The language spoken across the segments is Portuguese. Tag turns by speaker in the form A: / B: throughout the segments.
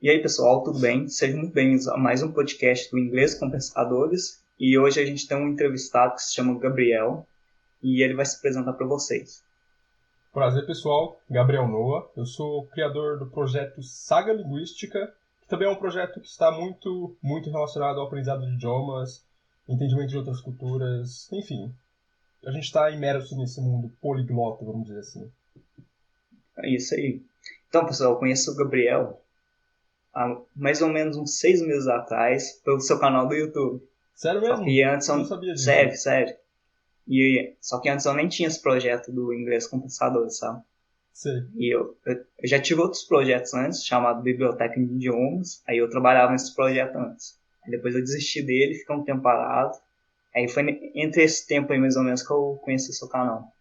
A: E aí, pessoal, tudo bem? Sejam muito bem-vindos a mais um podcast do Inglês com Pensadores. E hoje a gente tem um entrevistado que se chama Gabriel e ele vai se apresentar para vocês.
B: Prazer, pessoal. Gabriel Noa. Eu sou criador do projeto Saga Linguística, que também é um projeto que está muito relacionado ao aprendizado de idiomas, entendimento de outras culturas, enfim. A gente está imerso nesse mundo poliglota, vamos dizer assim.
A: É isso aí. Então, pessoal, eu conheço o Gabriel há mais ou menos uns 6 meses atrás pelo seu canal do YouTube.
B: Sério
A: Só que
B: mesmo?
A: antes
B: Não
A: eu...
B: sabia disso.
A: Sério. Só que antes eu nem tinha esse projeto do Inglês com Pensadores, sabe?
B: Sei.
A: E eu já tive outros projetos antes, chamado Biblioteca de Idiomas. Aí eu trabalhava nesse projeto antes. Aí depois eu desisti dele, fiquei um tempo parado. Aí foi entre esse tempo aí, mais ou menos, que eu conheci seu canal.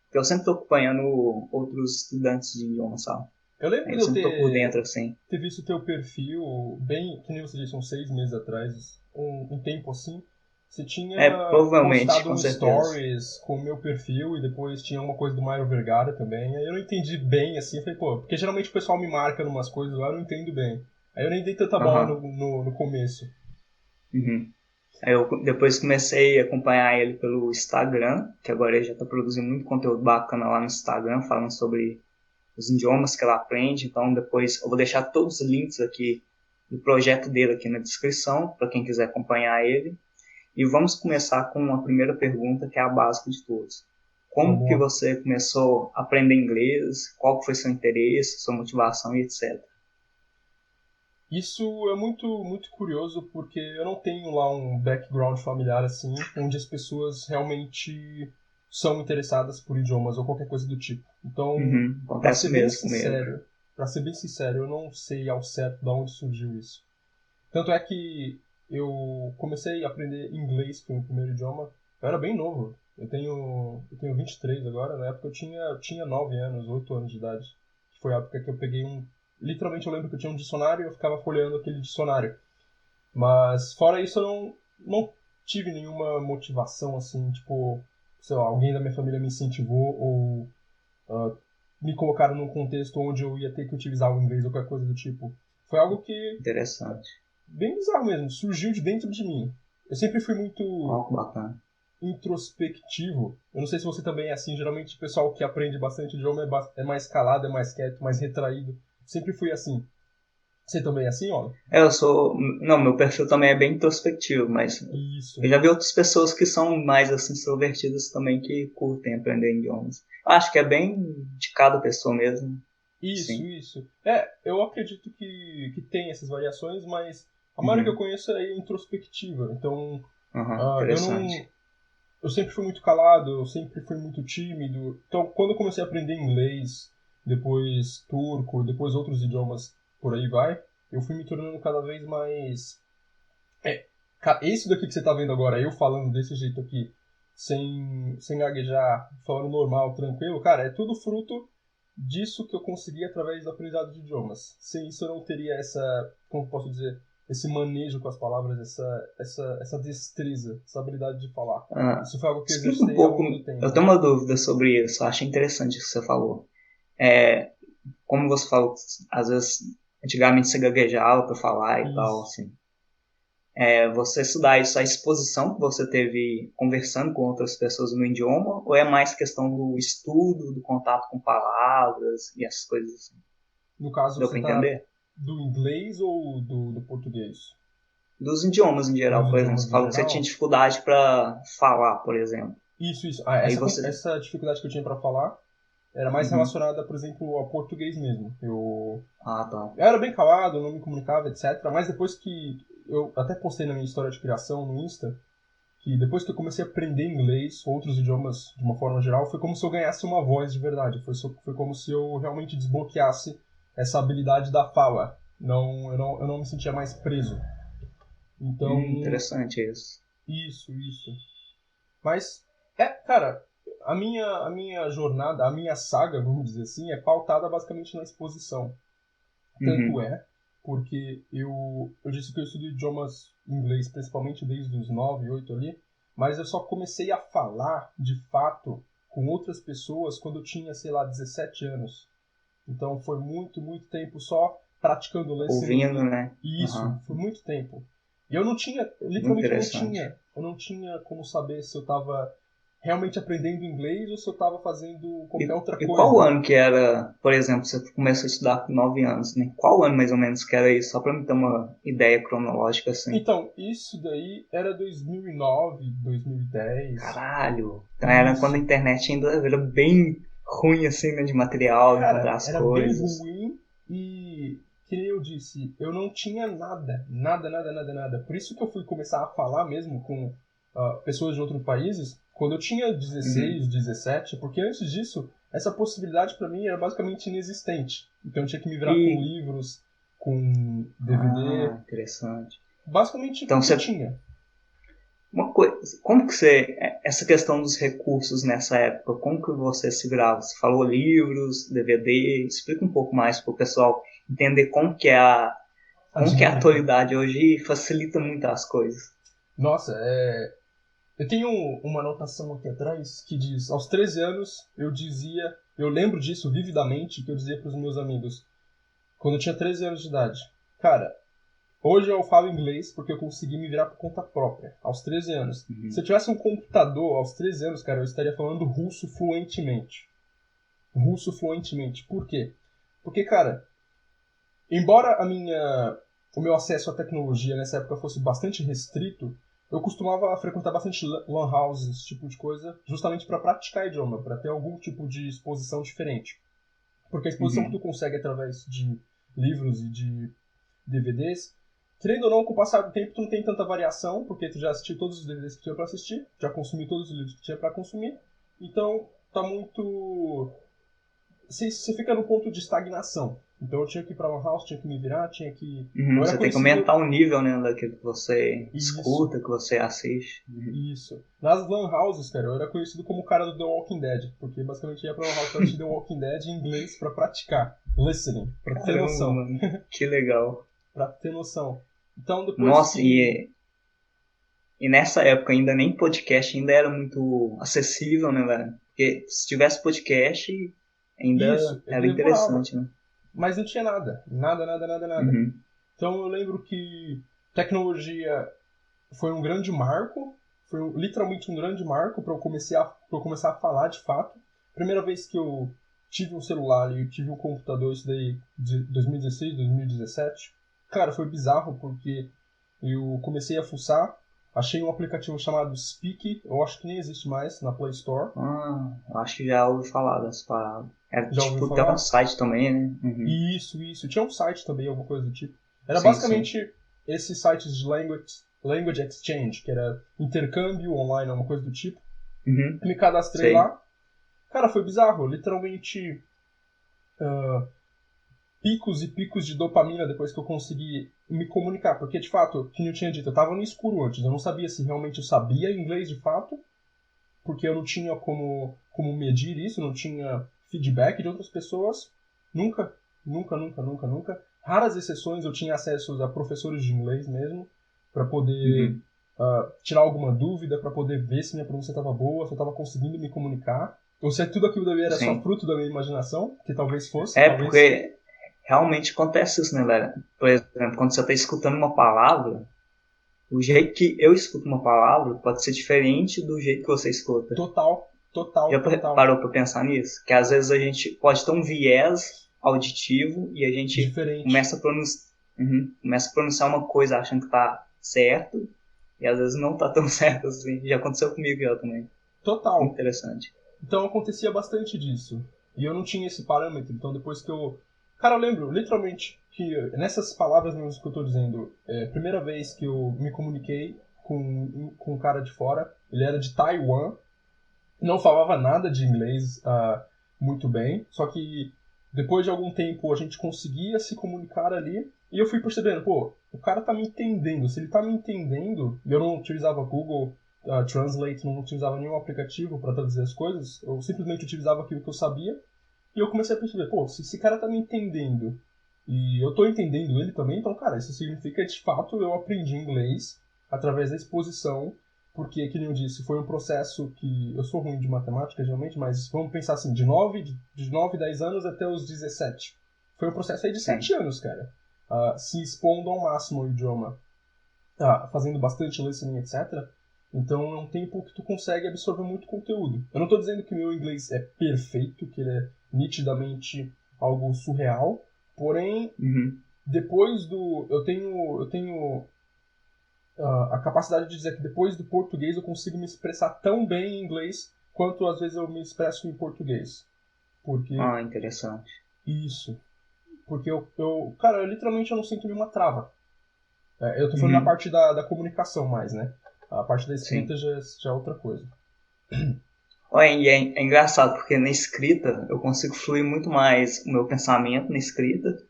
A: Porque eu sempre tô acompanhando outros estudantes de idioma, sabe?
B: Eu lembro
A: Aí
B: de
A: eu
B: eu
A: sempre tô por dentro, assim.
B: ter visto teu perfil, bem, que nem você disse, uns 6 meses atrás, um tempo assim. Você tinha
A: Provavelmente,
B: postado
A: com
B: um
A: certeza.
B: stories com o meu perfil e depois tinha uma coisa do Mário Vergara também. Aí eu não entendi bem, assim, eu falei, pô, porque geralmente o pessoal me marca numas coisas lá, eu não entendo bem. Aí eu nem dei tanta bola
A: Aham.
B: no começo.
A: Uhum. Aí eu depois comecei a acompanhar ele pelo Instagram, que agora ele já tá produzindo muito conteúdo bacana lá no Instagram, falando sobre os idiomas que ela aprende. Então depois eu vou deixar todos os links aqui do projeto dele aqui na descrição, para quem quiser acompanhar ele. E vamos começar com a primeira pergunta, que é a básica de todos. Como
B: Vamos
A: que
B: lá.
A: você começou a aprender inglês? Qual foi seu interesse, sua motivação e etc.
B: Isso é muito curioso porque eu não tenho lá um background familiar assim, onde as pessoas realmente são interessadas por idiomas ou qualquer coisa do tipo. Então,
A: Uhum,
B: para
A: acontece
B: ser bem
A: mesmo comigo.
B: sincero, para ser bem sincero, eu não sei ao certo de onde surgiu isso. Tanto é que eu comecei a aprender inglês, que foi o meu primeiro idioma. Eu era bem novo. Eu tenho 23 agora. Na época eu tinha 9 anos, 8 anos de idade. Que foi a época que eu peguei um. Literalmente eu lembro que eu tinha um dicionário e eu ficava folheando aquele dicionário. Mas fora isso eu não tive nenhuma motivação assim, tipo, sei lá, alguém da minha família me incentivou ou ah, me colocaram num contexto onde eu ia ter que utilizar o inglês ou qualquer coisa do tipo. Foi algo que
A: Interessante.
B: bem bizarro mesmo, surgiu de dentro de mim. Eu sempre fui muito
A: Ó, que bacana.
B: introspectivo. Eu não sei se você também é assim, geralmente o pessoal que aprende bastante idioma é mais calado, é mais quieto, mais retraído. Sempre fui assim. Você também é assim, ó?
A: Eu sou. Não, meu perfil também é bem introspectivo, mas eu
B: Isso.
A: já vi outras pessoas que são mais assim, extrovertidas também que curtem aprender idiomas. Acho que é bem de cada pessoa mesmo.
B: Isso,
A: Sim.
B: isso. Eu acredito que tem essas variações, mas a maioria que eu
A: Uhum.
B: conheço é introspectiva. Então,
A: Uhum.
B: eu
A: Interessante.
B: não, eu sempre fui muito calado, eu sempre fui muito tímido. Então, quando eu comecei a aprender inglês, depois turco, depois outros idiomas por aí vai, eu fui me tornando cada vez mais. É, esse daqui que você tá vendo agora, eu falando desse jeito aqui, sem gaguejar, falando normal, tranquilo, cara, é tudo fruto disso que eu consegui através do aprendizado de idiomas. Sem isso eu não teria como posso dizer, esse manejo com as palavras, essa destreza, essa habilidade de falar.
A: Ah,
B: Isso foi algo que eu
A: explica um
B: exercei ao
A: pouco.
B: longo do
A: Eu
B: tempo.
A: tenho uma dúvida sobre isso. Eu achei interessante o que você falou. É, como você falou, às vezes antigamente você gaguejava para falar e tal,
B: Isso.
A: assim. Você estudar isso, a exposição que você teve conversando com outras pessoas no idioma, ou é mais questão do estudo, do contato com palavras e essas coisas assim?
B: No caso,
A: Deu
B: você
A: para
B: tá
A: entender?
B: do inglês ou do português?
A: Dos idiomas em
B: Dos
A: geral, por exemplo,
B: idiomas
A: você
B: no
A: falou que você tinha
B: geral?
A: dificuldade para falar, por exemplo.
B: Isso.
A: Aí você.
B: Essa dificuldade que eu tinha para falar era mais
A: Uhum.
B: relacionada, por exemplo, ao português mesmo.
A: Ah, tá.
B: Eu era bem calado, não me comunicava, etc. Mas depois que eu até postei na minha história de criação no Insta, que depois que eu comecei a aprender inglês, outros idiomas de uma forma geral, foi como se eu ganhasse uma voz de verdade. Foi como se eu realmente desbloqueasse essa habilidade da fala. Eu não me sentia mais preso. Então,
A: Interessante isso.
B: isso. Mas, cara, a minha jornada, a minha saga, vamos dizer assim, é pautada basicamente na exposição. Tanto
A: Uhum.
B: é porque eu disse que eu estudo idiomas inglês, principalmente desde os 9 8 ali, mas eu só comecei a falar, de fato, com outras pessoas quando eu tinha, sei lá, 17 anos. Então foi muito tempo só praticando listening.
A: Ouvindo, né?
B: Isso, por muito tempo. E eu não tinha, eu não tinha como saber se eu estava realmente aprendendo inglês ou se eu estava fazendo qualquer outra coisa.
A: E qual ano que era, por exemplo, você começou a estudar com 9 anos, né? Qual ano mais ou menos que era isso? Só para me ter uma ideia cronológica assim.
B: Então, isso daí era 2009, 2010.
A: Caralho! Então era quando a internet ainda era bem ruim assim, né? De material, encontrar as
B: era
A: coisas.
B: bem ruim e, que nem eu disse, eu não tinha nada. Por isso que eu fui começar a falar mesmo com pessoas de outros países quando eu tinha 16, 17, porque antes disso, essa possibilidade para mim era basicamente inexistente. Então eu tinha que me virar com livros, com DVD.
A: Ah, interessante.
B: Basicamente
A: então,
B: o que eu tinha.
A: Uma coisa, como que você, essa questão dos recursos nessa época, como que você se virava? Você falou livros, DVD, explica um pouco mais para o pessoal entender como que é a atualidade hoje e facilita muito as coisas.
B: Nossa, eu tenho uma anotação aqui atrás que diz, aos 13 anos eu lembro disso vividamente, que eu dizia para os meus amigos, quando eu tinha 13 anos de idade, cara, hoje eu falo inglês porque eu consegui me virar por conta própria, aos 13 anos.
A: Uhum.
B: Se eu tivesse um computador aos 13 anos, cara, eu estaria falando russo fluentemente. Por quê? Porque, cara, embora o meu acesso à tecnologia nessa época fosse bastante restrito, eu costumava frequentar bastante lan houses, esse tipo de coisa, justamente para praticar idioma, para ter algum tipo de exposição diferente. Porque a exposição que tu consegue através de livros e de DVDs, querendo ou não, com o passar do tempo tu não tem tanta variação, porque tu já assistiu todos os DVDs que tinha para assistir, já consumiu todos os livros que tinha para consumir, então tá muito... Você fica no ponto de estagnação. Então eu tinha que ir pra uma house, tinha que me virar, tinha que...
A: Você tem que aumentar o nível, né, daquilo que você escuta, que você assiste.
B: Isso. Nas lan houses, cara, eu era conhecido como o cara do The Walking Dead, porque basicamente ia pra uma house pra assistir The Walking Dead em inglês pra praticar. Listening, pra ter noção.
A: Mano, que legal.
B: Pra ter noção. Então depois
A: Nossa, e nessa época ainda nem podcast ainda era muito acessível, né, velho? Porque se tivesse podcast ainda era interessante, né?
B: Mas não tinha nada. Nada. Então eu lembro que tecnologia foi um grande marco, literalmente um grande marco para eu começar a falar de fato. Primeira vez que eu tive um celular e eu tive um computador, isso daí de 2016, 2017, cara, foi bizarro porque eu comecei a fuçar, achei um aplicativo chamado Speak, eu acho que nem existe mais na Play Store.
A: Eu acho que já ouvi falar dessa parada. Era
B: Já
A: tipo, tem um site também, né?
B: Isso. Tinha um site também, alguma coisa do tipo. Era basicamente esses sites de language exchange, que era intercâmbio online, uma coisa do tipo. Me cadastrei lá. Cara, foi bizarro. Literalmente picos e picos de dopamina depois que eu consegui me comunicar. Porque, de fato, como eu tinha dito, eu tava no escuro antes. Eu não sabia se realmente eu sabia inglês de fato, porque eu não tinha como medir isso, não tinha feedback de outras pessoas. Nunca. Raras exceções eu tinha acesso a professores de inglês mesmo, para poder tirar alguma dúvida, para poder ver se minha pronúncia estava boa, se eu estava conseguindo me comunicar. Ou se tudo aquilo dali era só fruto da minha imaginação, que talvez fosse.
A: Porque realmente acontece isso, né, velho? Por exemplo, quando você está escutando uma palavra, o jeito que eu escuto uma palavra pode ser diferente do jeito que você escuta.
B: Total.
A: Já parou para pensar nisso? Que às vezes a gente pode ter um viés auditivo e a gente começa a pronunciar uma coisa achando que tá certo e às vezes não tá tão certo assim. Já aconteceu comigo já também.
B: Total.
A: Muito interessante.
B: Então acontecia bastante disso. E eu não tinha esse parâmetro. Então depois que eu... Cara, eu lembro literalmente que nessas palavras mesmo que eu tô dizendo, primeira vez que eu me comuniquei com um cara de fora, ele era de Taiwan, não falava nada de inglês muito bem, só que depois de algum tempo a gente conseguia se comunicar ali, e eu fui percebendo, pô, o cara tá me entendendo, se ele tá me entendendo, eu não utilizava Google Translate, não utilizava nenhum aplicativo para traduzir as coisas, eu simplesmente utilizava aquilo que eu sabia, e eu comecei a perceber, pô, se esse cara tá me entendendo, e eu tô entendendo ele também, então, cara, isso significa que, de fato, eu aprendi inglês através da exposição, porque, que nem eu disse, foi um processo que... Eu sou ruim de matemática, geralmente, mas vamos pensar assim, de 9, 10 anos até os 17. foi um processo aí de
A: Sim.
B: 7 anos, cara. Se expondo ao máximo ao idioma, fazendo bastante listening, etc. Então é um tempo que tu consegue absorver muito conteúdo. Eu não estou dizendo que o meu inglês é perfeito, que ele é nitidamente algo surreal, porém,
A: Uhum.
B: depois do... Eu tenho a capacidade de dizer que depois do português eu consigo me expressar tão bem em inglês quanto às vezes eu me expresso em português. Porque
A: Ah, interessante.
B: isso. Porque cara, literalmente eu não sinto nenhuma trava. Eu tô falando na
A: Uhum.
B: parte da comunicação mais, né? A parte da escrita
A: Sim.
B: já é outra coisa.
A: Olha, e é engraçado, porque na escrita eu consigo fluir muito mais o meu pensamento na escrita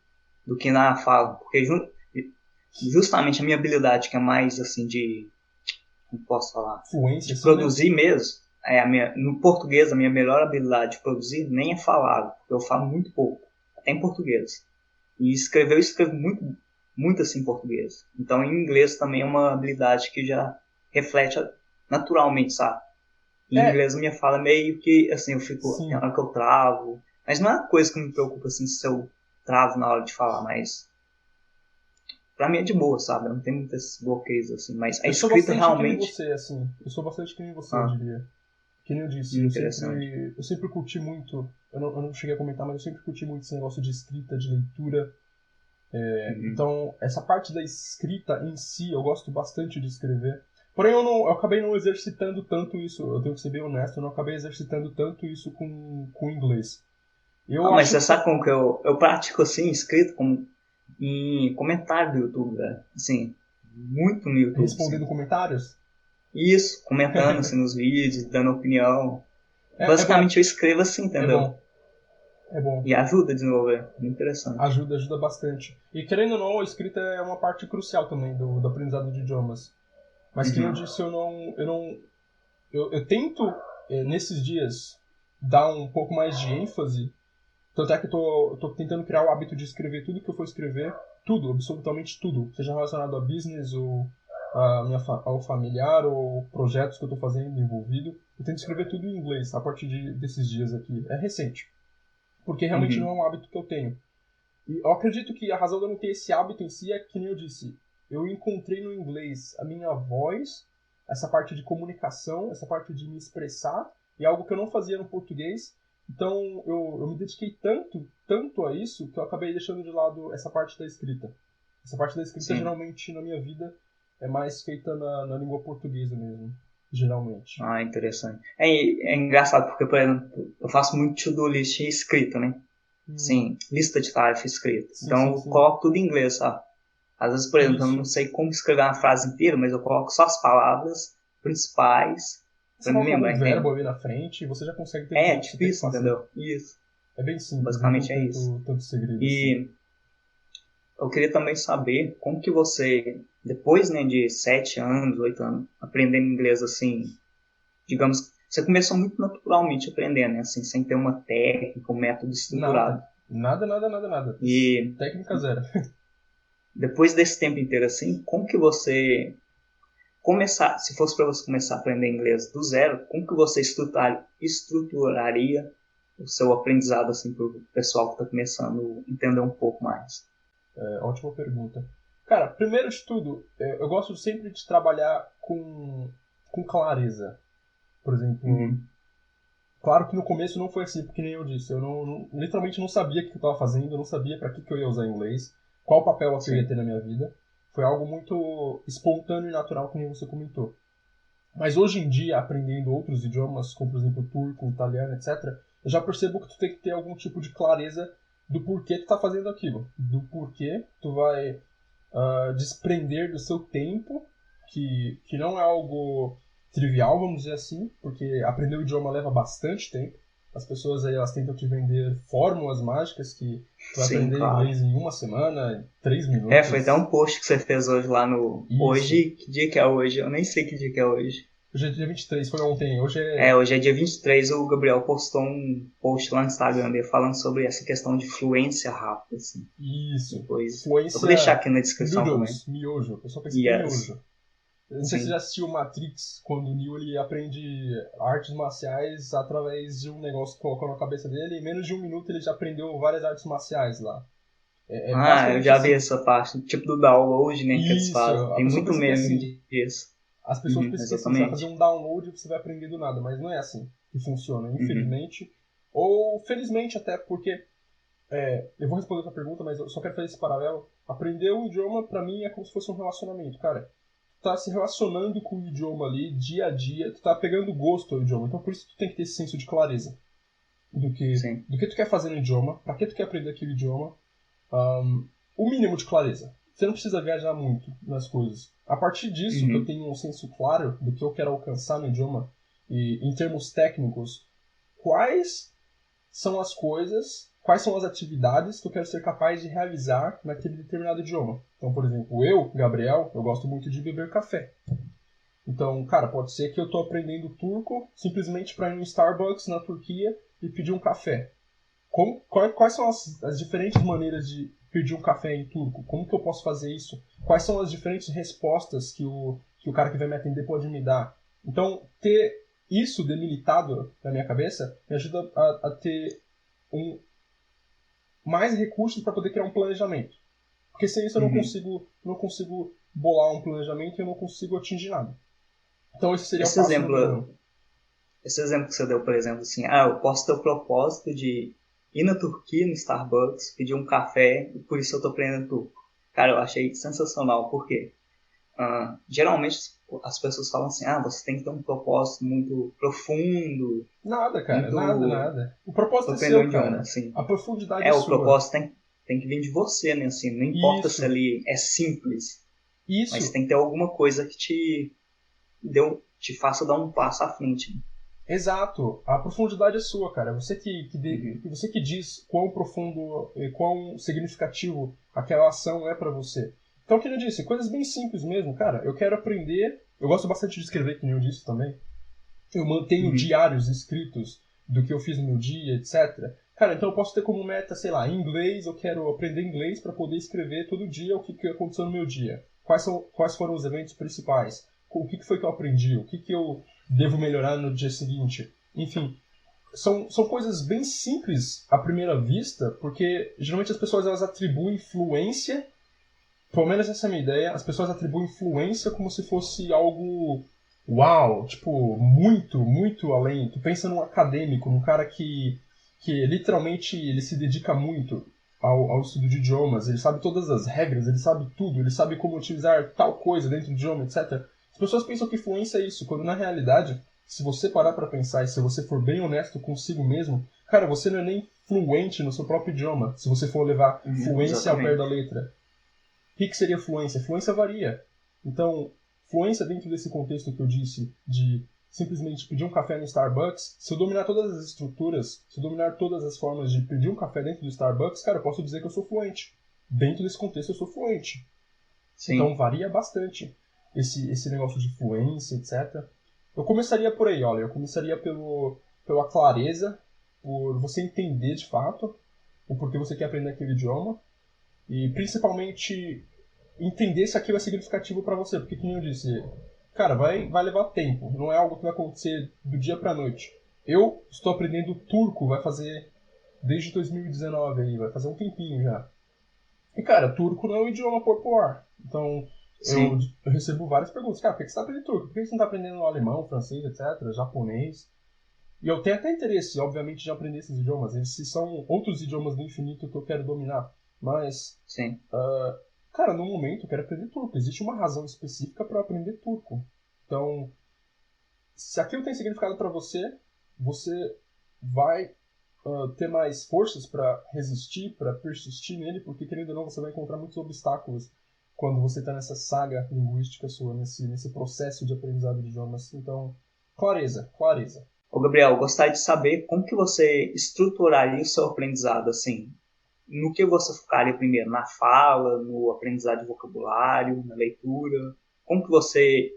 A: do que na fala. Porque justamente a minha habilidade, que é mais assim como posso falar,
B: Fluência,
A: de
B: assim, né?
A: produzir mesmo, no português a minha melhor habilidade de produzir nem é falado, porque eu falo muito pouco, até em português. E escrever eu escrevo muito, muito assim em português. Então em inglês também é uma habilidade que já reflete naturalmente, sabe? Em
B: É,
A: inglês a minha fala meio que, assim, eu fico, tem
B: sim.
A: hora que eu travo, mas não é uma coisa que me preocupa, assim, se eu travo na hora de falar, mas pra mim é de boa, sabe? Eu não tenho muitos bloqueios, assim, mas a
B: Eu sou
A: escrita
B: bastante que nem
A: realmente,
B: você, assim. Eu sou bastante que nem você, eu
A: ah,
B: diria. Que nem eu disse,
A: interessante.
B: eu sempre curti muito. Eu não cheguei a comentar, mas eu sempre curti muito esse negócio de escrita, de leitura.
A: Uhum.
B: Então, essa parte da escrita em si, eu gosto bastante de escrever. Porém, eu acabei não exercitando tanto isso, eu tenho que ser bem honesto, eu não acabei exercitando tanto isso com o inglês.
A: Ah,
B: Eu
A: mas
B: acho
A: você
B: que
A: sabe como que eu pratico, assim, escrito como em comentário do YouTube, velho? Assim, muito no YouTube, assim.
B: respondendo comentários,
A: Isso, comentando, assim, nos vídeos, dando opinião.
B: é bom,
A: Basicamente eu escrevo assim,
B: é
A: entendeu?
B: bom, é bom.
A: E ajuda a desenvolver. Muito interessante.
B: Ajuda bastante. E querendo ou não, a escrita é uma parte crucial também do aprendizado de idiomas. Mas que nem eu
A: Uhum.
B: disse, eu tento, nesses dias, dar um pouco mais de ênfase. Tanto é que eu tô tentando criar o hábito de escrever tudo que eu for escrever, tudo, absolutamente tudo, seja relacionado a business ou ao familiar ou projetos que eu tô fazendo envolvido. Eu tento escrever tudo em inglês a partir desses dias aqui. É recente, porque realmente não é
A: Uhum.
B: um hábito que eu tenho. E eu acredito que a razão de eu não ter esse hábito em si é que, nem eu disse, eu encontrei no inglês a minha voz, essa parte de comunicação, essa parte de me expressar, e é algo que eu não fazia no português. Então eu me dediquei tanto a isso, que eu acabei deixando de lado essa parte da escrita. Essa parte da escrita,
A: Sim.
B: geralmente, na minha vida, é mais feita na língua portuguesa mesmo, geralmente.
A: Ah, interessante. É engraçado porque, por exemplo, eu faço muito to-do list escrita, né?
B: Hum,
A: Sim, lista de tarefas escrita.
B: sim,
A: Então
B: sim,
A: eu
B: sim.
A: coloco tudo em inglês, sabe? Às vezes, por exemplo, eu não
B: Isso.
A: sei como escrever uma frase inteira, mas eu coloco só as palavras principais
B: Você
A: pra me
B: coloca algum
A: lembrar,
B: verbo
A: entende?
B: ali na frente e você já consegue ter tudo
A: É,
B: que você
A: tipo
B: tem que
A: isso,
B: fazer.
A: entendeu? Isso.
B: É bem simples, não tem
A: Basicamente é isso.
B: tanto segredo assim.
A: E eu queria também saber como que você, depois, né, de 7 anos, 8 anos, aprendendo inglês assim, digamos, você começou muito naturalmente aprendendo, né, assim, sem ter uma técnica, um método estruturado.
B: Nada. Nada.
A: E
B: Técnica zero.
A: depois desse tempo inteiro assim, como que você começar, se fosse para você começar a aprender inglês do zero, como que você estruturaria o seu aprendizado assim para o pessoal que está começando a entender um pouco mais?
B: Ótima pergunta. Cara, primeiro de tudo, eu gosto sempre de trabalhar com clareza. Por exemplo,
A: Uhum.
B: claro que no começo não foi assim, porque nem eu disse. Eu literalmente não sabia o que eu estava fazendo, eu não sabia para que eu ia usar inglês, qual papel que eu ia
A: Sim.
B: ter na minha vida. Foi algo muito espontâneo e natural, como você comentou. Mas hoje em dia, aprendendo outros idiomas, como por exemplo turco, italiano, etc., eu já percebo que tu tem que ter algum tipo de clareza do porquê tu tá fazendo aquilo. Do porquê tu vai desprender do seu tempo, que não é algo trivial, vamos dizer assim, porque aprender o idioma leva bastante tempo. As pessoas aí elas tentam te vender fórmulas mágicas que tu vai
A: Sim,
B: aprender
A: claro.
B: inglês em uma semana, 3
A: Foi até
B: minutos.
A: um post que você fez hoje lá no.
B: Isso.
A: Hoje, que dia que é hoje? Eu nem sei que dia que é hoje.
B: Hoje é dia 23, foi ontem. Hoje é.
A: Hoje é dia 23. O Gabriel postou um post lá no Instagram dele falando sobre essa questão de fluência rápida, assim.
B: Isso.
A: Depois. Eu vou deixar
B: Fluência
A: aqui na descrição também.
B: noodles, miojo. O pessoal pensa que é
A: Yes.
B: miojo. Eu não sei se você já
A: Sim.
B: assistiu Matrix, quando o Neo ele aprende artes marciais através de um negócio que colocou na cabeça dele. Em menos de um minuto ele já aprendeu várias artes marciais lá. É
A: Ah, eu
B: basicamente
A: já vi
B: assim.
A: essa parte, tipo do download, né, que eles
B: Isso,
A: fazem.
B: a
A: Tem
B: pessoa
A: muito
B: pensa que é
A: meme
B: assim.
A: disso.
B: As pessoas
A: Uhum,
B: pensam que assim, você vai fazer
A: exatamente.
B: um download e você vai aprender do nada, mas não é assim que funciona,
A: Uhum,
B: infelizmente. Ou felizmente até, porque eu vou responder a sua pergunta, mas eu só quero fazer esse paralelo. Aprender um idioma, pra mim, é como se fosse um relacionamento. Cara, tu tá se relacionando com o idioma ali, dia a dia, tu tá pegando gosto ao idioma. Então por isso tu tem que ter esse senso de clareza
A: sim.
B: do que tu quer fazer no idioma, pra que tu quer aprender aquele idioma, o mínimo de clareza. Você não precisa viajar muito nas coisas. A partir disso, que eu
A: Uhum,
B: tenho um senso claro do que eu quero alcançar no idioma, e em termos técnicos, quais são as coisas, quais são as atividades que eu quero ser capaz de realizar naquele determinado idioma. Então, por exemplo, eu, Gabriel, eu gosto muito de beber café. Então, cara, pode ser que eu estou aprendendo turco simplesmente para ir no Starbucks na Turquia e pedir um café. Quais são as diferentes maneiras de pedir um café em turco? Como que eu posso fazer isso? Quais são as diferentes respostas que o cara que vai me atender pode me dar? Então, ter isso delimitado na minha cabeça me ajuda a ter um, mais recursos para poder criar um planejamento. Porque sem isso eu
A: uhum.
B: não consigo bolar um planejamento e eu não consigo atingir nada. Então esse seria o
A: Esse
B: passo número
A: exemplo,
B: um.
A: esse exemplo que você deu, por exemplo, assim, ah, eu posso ter o propósito de ir na Turquia, no Starbucks, pedir um café, e por isso eu tô aprendendo turco. Cara, eu achei sensacional, porque geralmente as pessoas falam assim, ah, você tem que ter um propósito muito profundo,
B: Nada, cara, nada,
A: muito
B: nada. O propósito
A: para
B: é
A: aprender um
B: seu,
A: idioma,
B: cara.
A: assim.
B: A profundidade é
A: É, o
B: sua.
A: propósito tem que vir de você, né, assim, não importa se
B: Isso.
A: ali é simples, mas
B: Isso.
A: tem que ter alguma coisa que te faça dar um passo à frente. Né?
B: Exato. A profundidade é sua, cara.
A: Uhum,
B: Você que diz quão profundo e quão significativo aquela ação é pra você. Então, como eu disse, coisas bem simples mesmo, cara. Eu quero aprender. Eu gosto bastante de escrever, que nem eu disse também. Eu mantenho
A: uhum,
B: diários escritos do que eu fiz no meu dia, etc. Cara, então eu posso ter como meta, sei lá, em inglês, eu quero aprender inglês para poder escrever todo dia o que aconteceu no meu dia. Quais foram os eventos principais? O que foi que eu aprendi? O que eu devo melhorar no dia seguinte? Enfim, são coisas bem simples à primeira vista, porque geralmente as pessoas elas atribuem influência, pelo menos essa é a minha ideia, as pessoas atribuem influência como se fosse algo uau, tipo, muito, muito além. Tu pensa num acadêmico, num cara que literalmente ele se dedica muito ao estudo de idiomas, ele sabe todas as regras, ele sabe tudo, ele sabe como utilizar tal coisa dentro do idioma, etc. As pessoas pensam que fluência é isso, quando na realidade, se você parar para pensar e se você for bem honesto consigo mesmo, cara, você não é nem fluente no seu próprio idioma, se você for levar
A: uhum,
B: fluência ao pé da
A: exatamente.
B: letra. O que seria fluência? Fluência varia. Então, fluência dentro desse contexto que eu disse de simplesmente pedir um café no Starbucks, se eu dominar todas as estruturas, se eu dominar todas as formas de pedir um café dentro do Starbucks, cara, eu posso dizer que eu sou fluente. Dentro desse contexto eu sou fluente. Então
A: Sim.
B: varia bastante esse negócio de fluência, etc. Eu começaria por aí, olha, eu começaria pela clareza, por você entender de fato o porquê você quer aprender aquele idioma, e principalmente entender se aquilo é significativo para você, porque como eu disse, cara, vai levar tempo, não é algo que vai acontecer do dia pra noite. Eu estou aprendendo turco, vai fazer desde 2019 aí, vai fazer um tempinho já. E cara, turco não é um idioma popular. Então, eu,
A: Sim.
B: eu recebo várias perguntas, cara, por que você está aprendendo turco? Por que você não está aprendendo alemão, francês, etc, japonês? E eu tenho até interesse, obviamente, de aprender esses idiomas. Esses são outros idiomas do infinito que eu quero dominar. Mas
A: Sim.
B: cara, no momento eu quero aprender turco. Existe uma razão específica para aprender turco. Então, se aquilo tem significado para você, você vai ter mais forças para resistir, para persistir nele, porque querendo ou não, você vai encontrar muitos obstáculos quando você está nessa saga linguística sua, nesse processo de aprendizado de idiomas. Então, clareza, clareza.
A: Ô, Gabriel, gostaria de saber como que você estruturaria o seu aprendizado, assim, no que você focaria primeiro? Na fala, no aprendizado de vocabulário, na leitura? Como que você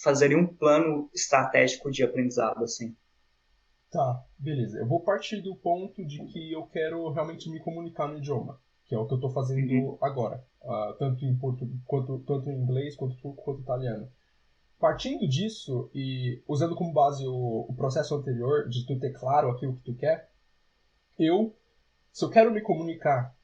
A: fazeria um plano estratégico de aprendizado, assim?
B: Tá, beleza. Eu vou partir do ponto de que eu quero realmente me comunicar no idioma, que é o que eu estou
A: Uhum,
B: fazendo agora, tanto em tanto em inglês quanto turco quanto italiano. Partindo disso e usando como base o processo anterior de tu ter claro aquilo que tu quer, eu, se eu quero me comunicar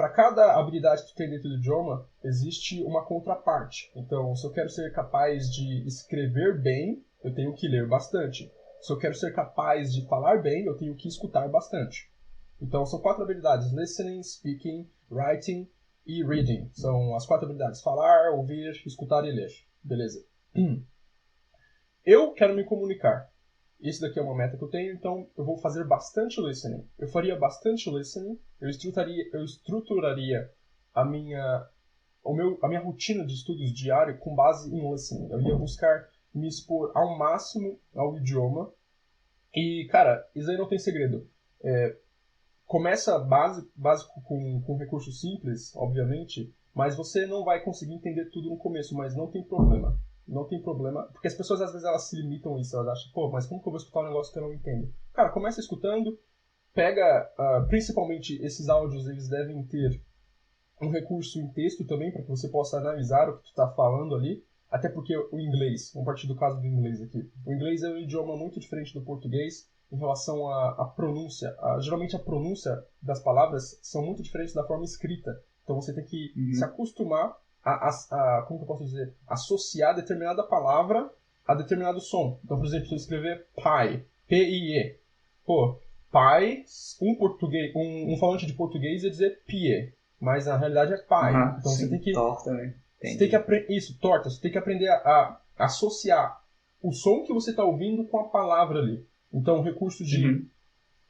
B: para cada habilidade que tu tem dentro do idioma, existe uma contraparte. Então, se eu quero ser capaz de escrever bem, eu tenho que ler bastante. Se eu quero ser capaz de falar bem, eu tenho que escutar bastante. Então, são 4 habilidades: listening, speaking, writing e reading. São as 4 habilidades: falar, ouvir, escutar e ler. Beleza. Eu quero me comunicar. Isso daqui é uma meta que eu tenho, então eu vou fazer bastante listening. Eu faria bastante listening, eu estruturaria a minha rotina de estudos diário com base em listening. Eu ia buscar me expor ao máximo ao idioma. E, cara, isso aí não tem segredo. Começa básico com recursos simples, obviamente, mas você não vai conseguir entender tudo no começo, mas não tem problema. Não tem problema, porque as pessoas às vezes elas se limitam a isso, elas acham, pô, mas como que eu vou escutar um negócio que eu não entendo? Cara, começa escutando, pega, principalmente esses áudios, eles devem ter um recurso em texto também, para que você possa analisar o que tu está falando ali, até porque o inglês, vamos partir do caso do inglês aqui, o inglês é um idioma muito diferente do português em relação à pronúncia. Geralmente a pronúncia das palavras são muito diferentes da forma escrita, então você tem que se acostumar como que eu posso dizer, associar determinada palavra a determinado som. Então, por exemplo, se eu escrever pai, P-I-E, pô, pai, um falante de português ia dizer pie, mas na realidade é pai. Então
A: sim,
B: você tem que
A: torta, né?
B: você tem que isso, torta, você tem que aprender a associar o som que você está ouvindo com a palavra ali. Então, o recurso de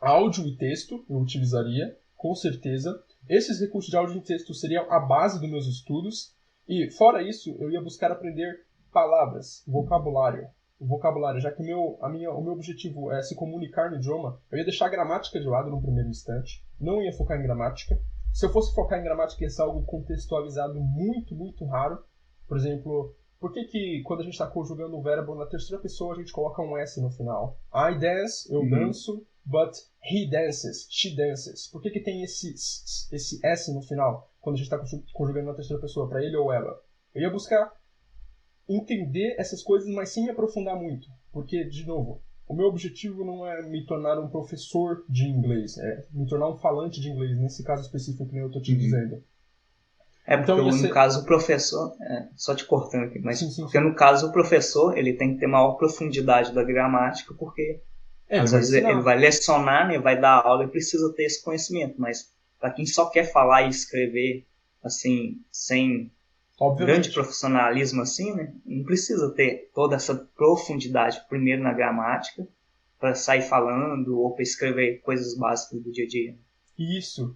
B: áudio e texto eu utilizaria, com certeza. Esses recursos de áudio e texto seriam a base dos meus estudos. E, fora isso, eu ia buscar aprender palavras, vocabulário, já que o meu objetivo é se comunicar no idioma. Eu ia deixar a gramática de lado no primeiro instante, não ia focar em gramática. Se eu fosse focar em gramática, ia ser algo contextualizado muito, muito raro. Por exemplo, por que quando a gente está conjugando o verbo na terceira pessoa, a gente coloca um S no final? I dance, eu danço, but he dances, she dances. Por que tem esse S no final quando a gente está conjugando na terceira pessoa, para ele ou ela? Eu ia buscar entender essas coisas, mas sem me aprofundar muito. Porque, de novo, o meu objetivo não é me tornar um professor de inglês, é me tornar um falante de inglês, nesse caso específico que eu estou te dizendo.
A: Porque
B: Então,
A: no caso o professor, só te cortando aqui, mas
B: sim.
A: no caso o professor, ele tem que ter maior profundidade da gramática, porque às vezes ele vai lecionar, né, vai dar aula e precisa ter esse conhecimento, mas para quem só quer falar e escrever assim, sem grande profissionalismo assim, né, não precisa ter toda essa profundidade primeiro na gramática para sair falando ou para escrever coisas básicas do dia a dia.
B: Isso.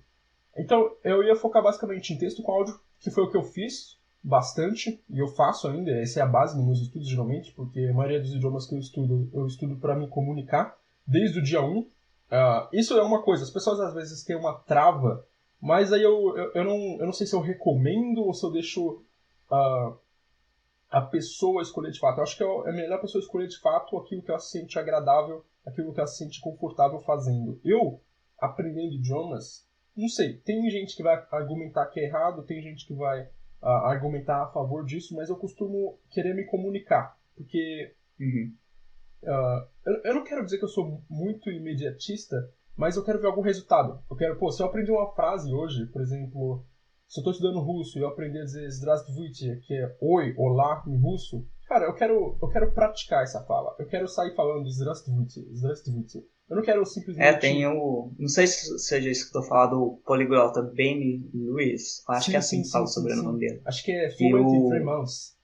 B: Então, eu ia focar basicamente em texto com áudio, que foi o que eu fiz bastante, e eu faço ainda, essa é a base dos meus estudos geralmente, porque a maioria dos idiomas que eu estudo para me comunicar desde o dia 1. Isso é uma coisa, as pessoas às vezes têm uma trava, mas aí eu não sei se eu recomendo ou se eu deixo a pessoa escolher de fato. Eu acho que é melhor a pessoa escolher de fato aquilo que ela se sente agradável, aquilo que ela se sente confortável fazendo. Eu, aprendendo idiomas, não sei, tem gente que vai argumentar que é errado, tem gente que vai argumentar a favor disso, mas eu costumo querer me comunicar, porque eu não quero dizer que eu sou muito imediatista, mas eu quero ver algum resultado. Se eu aprendi uma frase hoje, por exemplo, se eu estou estudando russo e eu aprender a dizer здравствуйте, que é oi, olá em russo, cara, eu quero praticar essa fala. Eu quero sair falando здравствуйте. Eu não quero simplesmente...
A: Tem não sei se seja isso que eu tô falando, do poliglota Benny Lewis. Acho que é assim que fala sobre o nome dele.
B: Acho que é Fluent in 3 Months.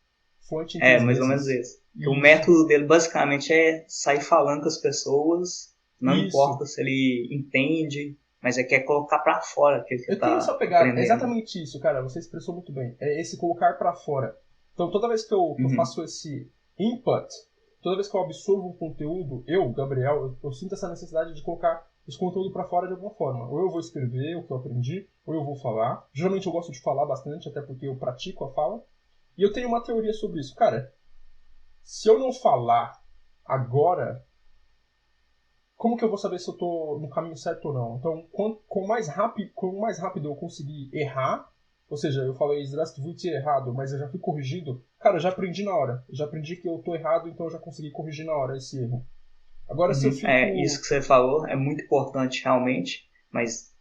B: Fluent in 3 meses.
A: Mais ou menos isso. O método dele basicamente é sair falando com as pessoas, não importa se ele entende, mas quer colocar pra fora aquilo que
B: eu
A: tá
B: tenho só pegar
A: aprendendo.
B: Exatamente isso, cara, você expressou muito bem. É esse colocar pra fora. Então toda vez que eu faço esse input, toda vez que eu absorvo um conteúdo, Gabriel, eu sinto essa necessidade de colocar esse conteúdo pra fora de alguma forma. Ou eu vou escrever o que eu aprendi, ou eu vou falar. Geralmente eu gosto de falar bastante, até porque eu pratico a fala. E eu tenho uma teoria sobre isso. Cara, se eu não falar agora, como que eu vou saber se eu tô no caminho certo ou não? Então, quanto mais rápido eu conseguir errar, ou seja, eu falei здравствуйте errado, mas eu já fui corrigido, cara, eu já aprendi na hora. Eu já aprendi que eu tô errado, então eu já consegui corrigir na hora esse erro. Agora, se eu fico...
A: Isso que você falou é muito importante realmente, mas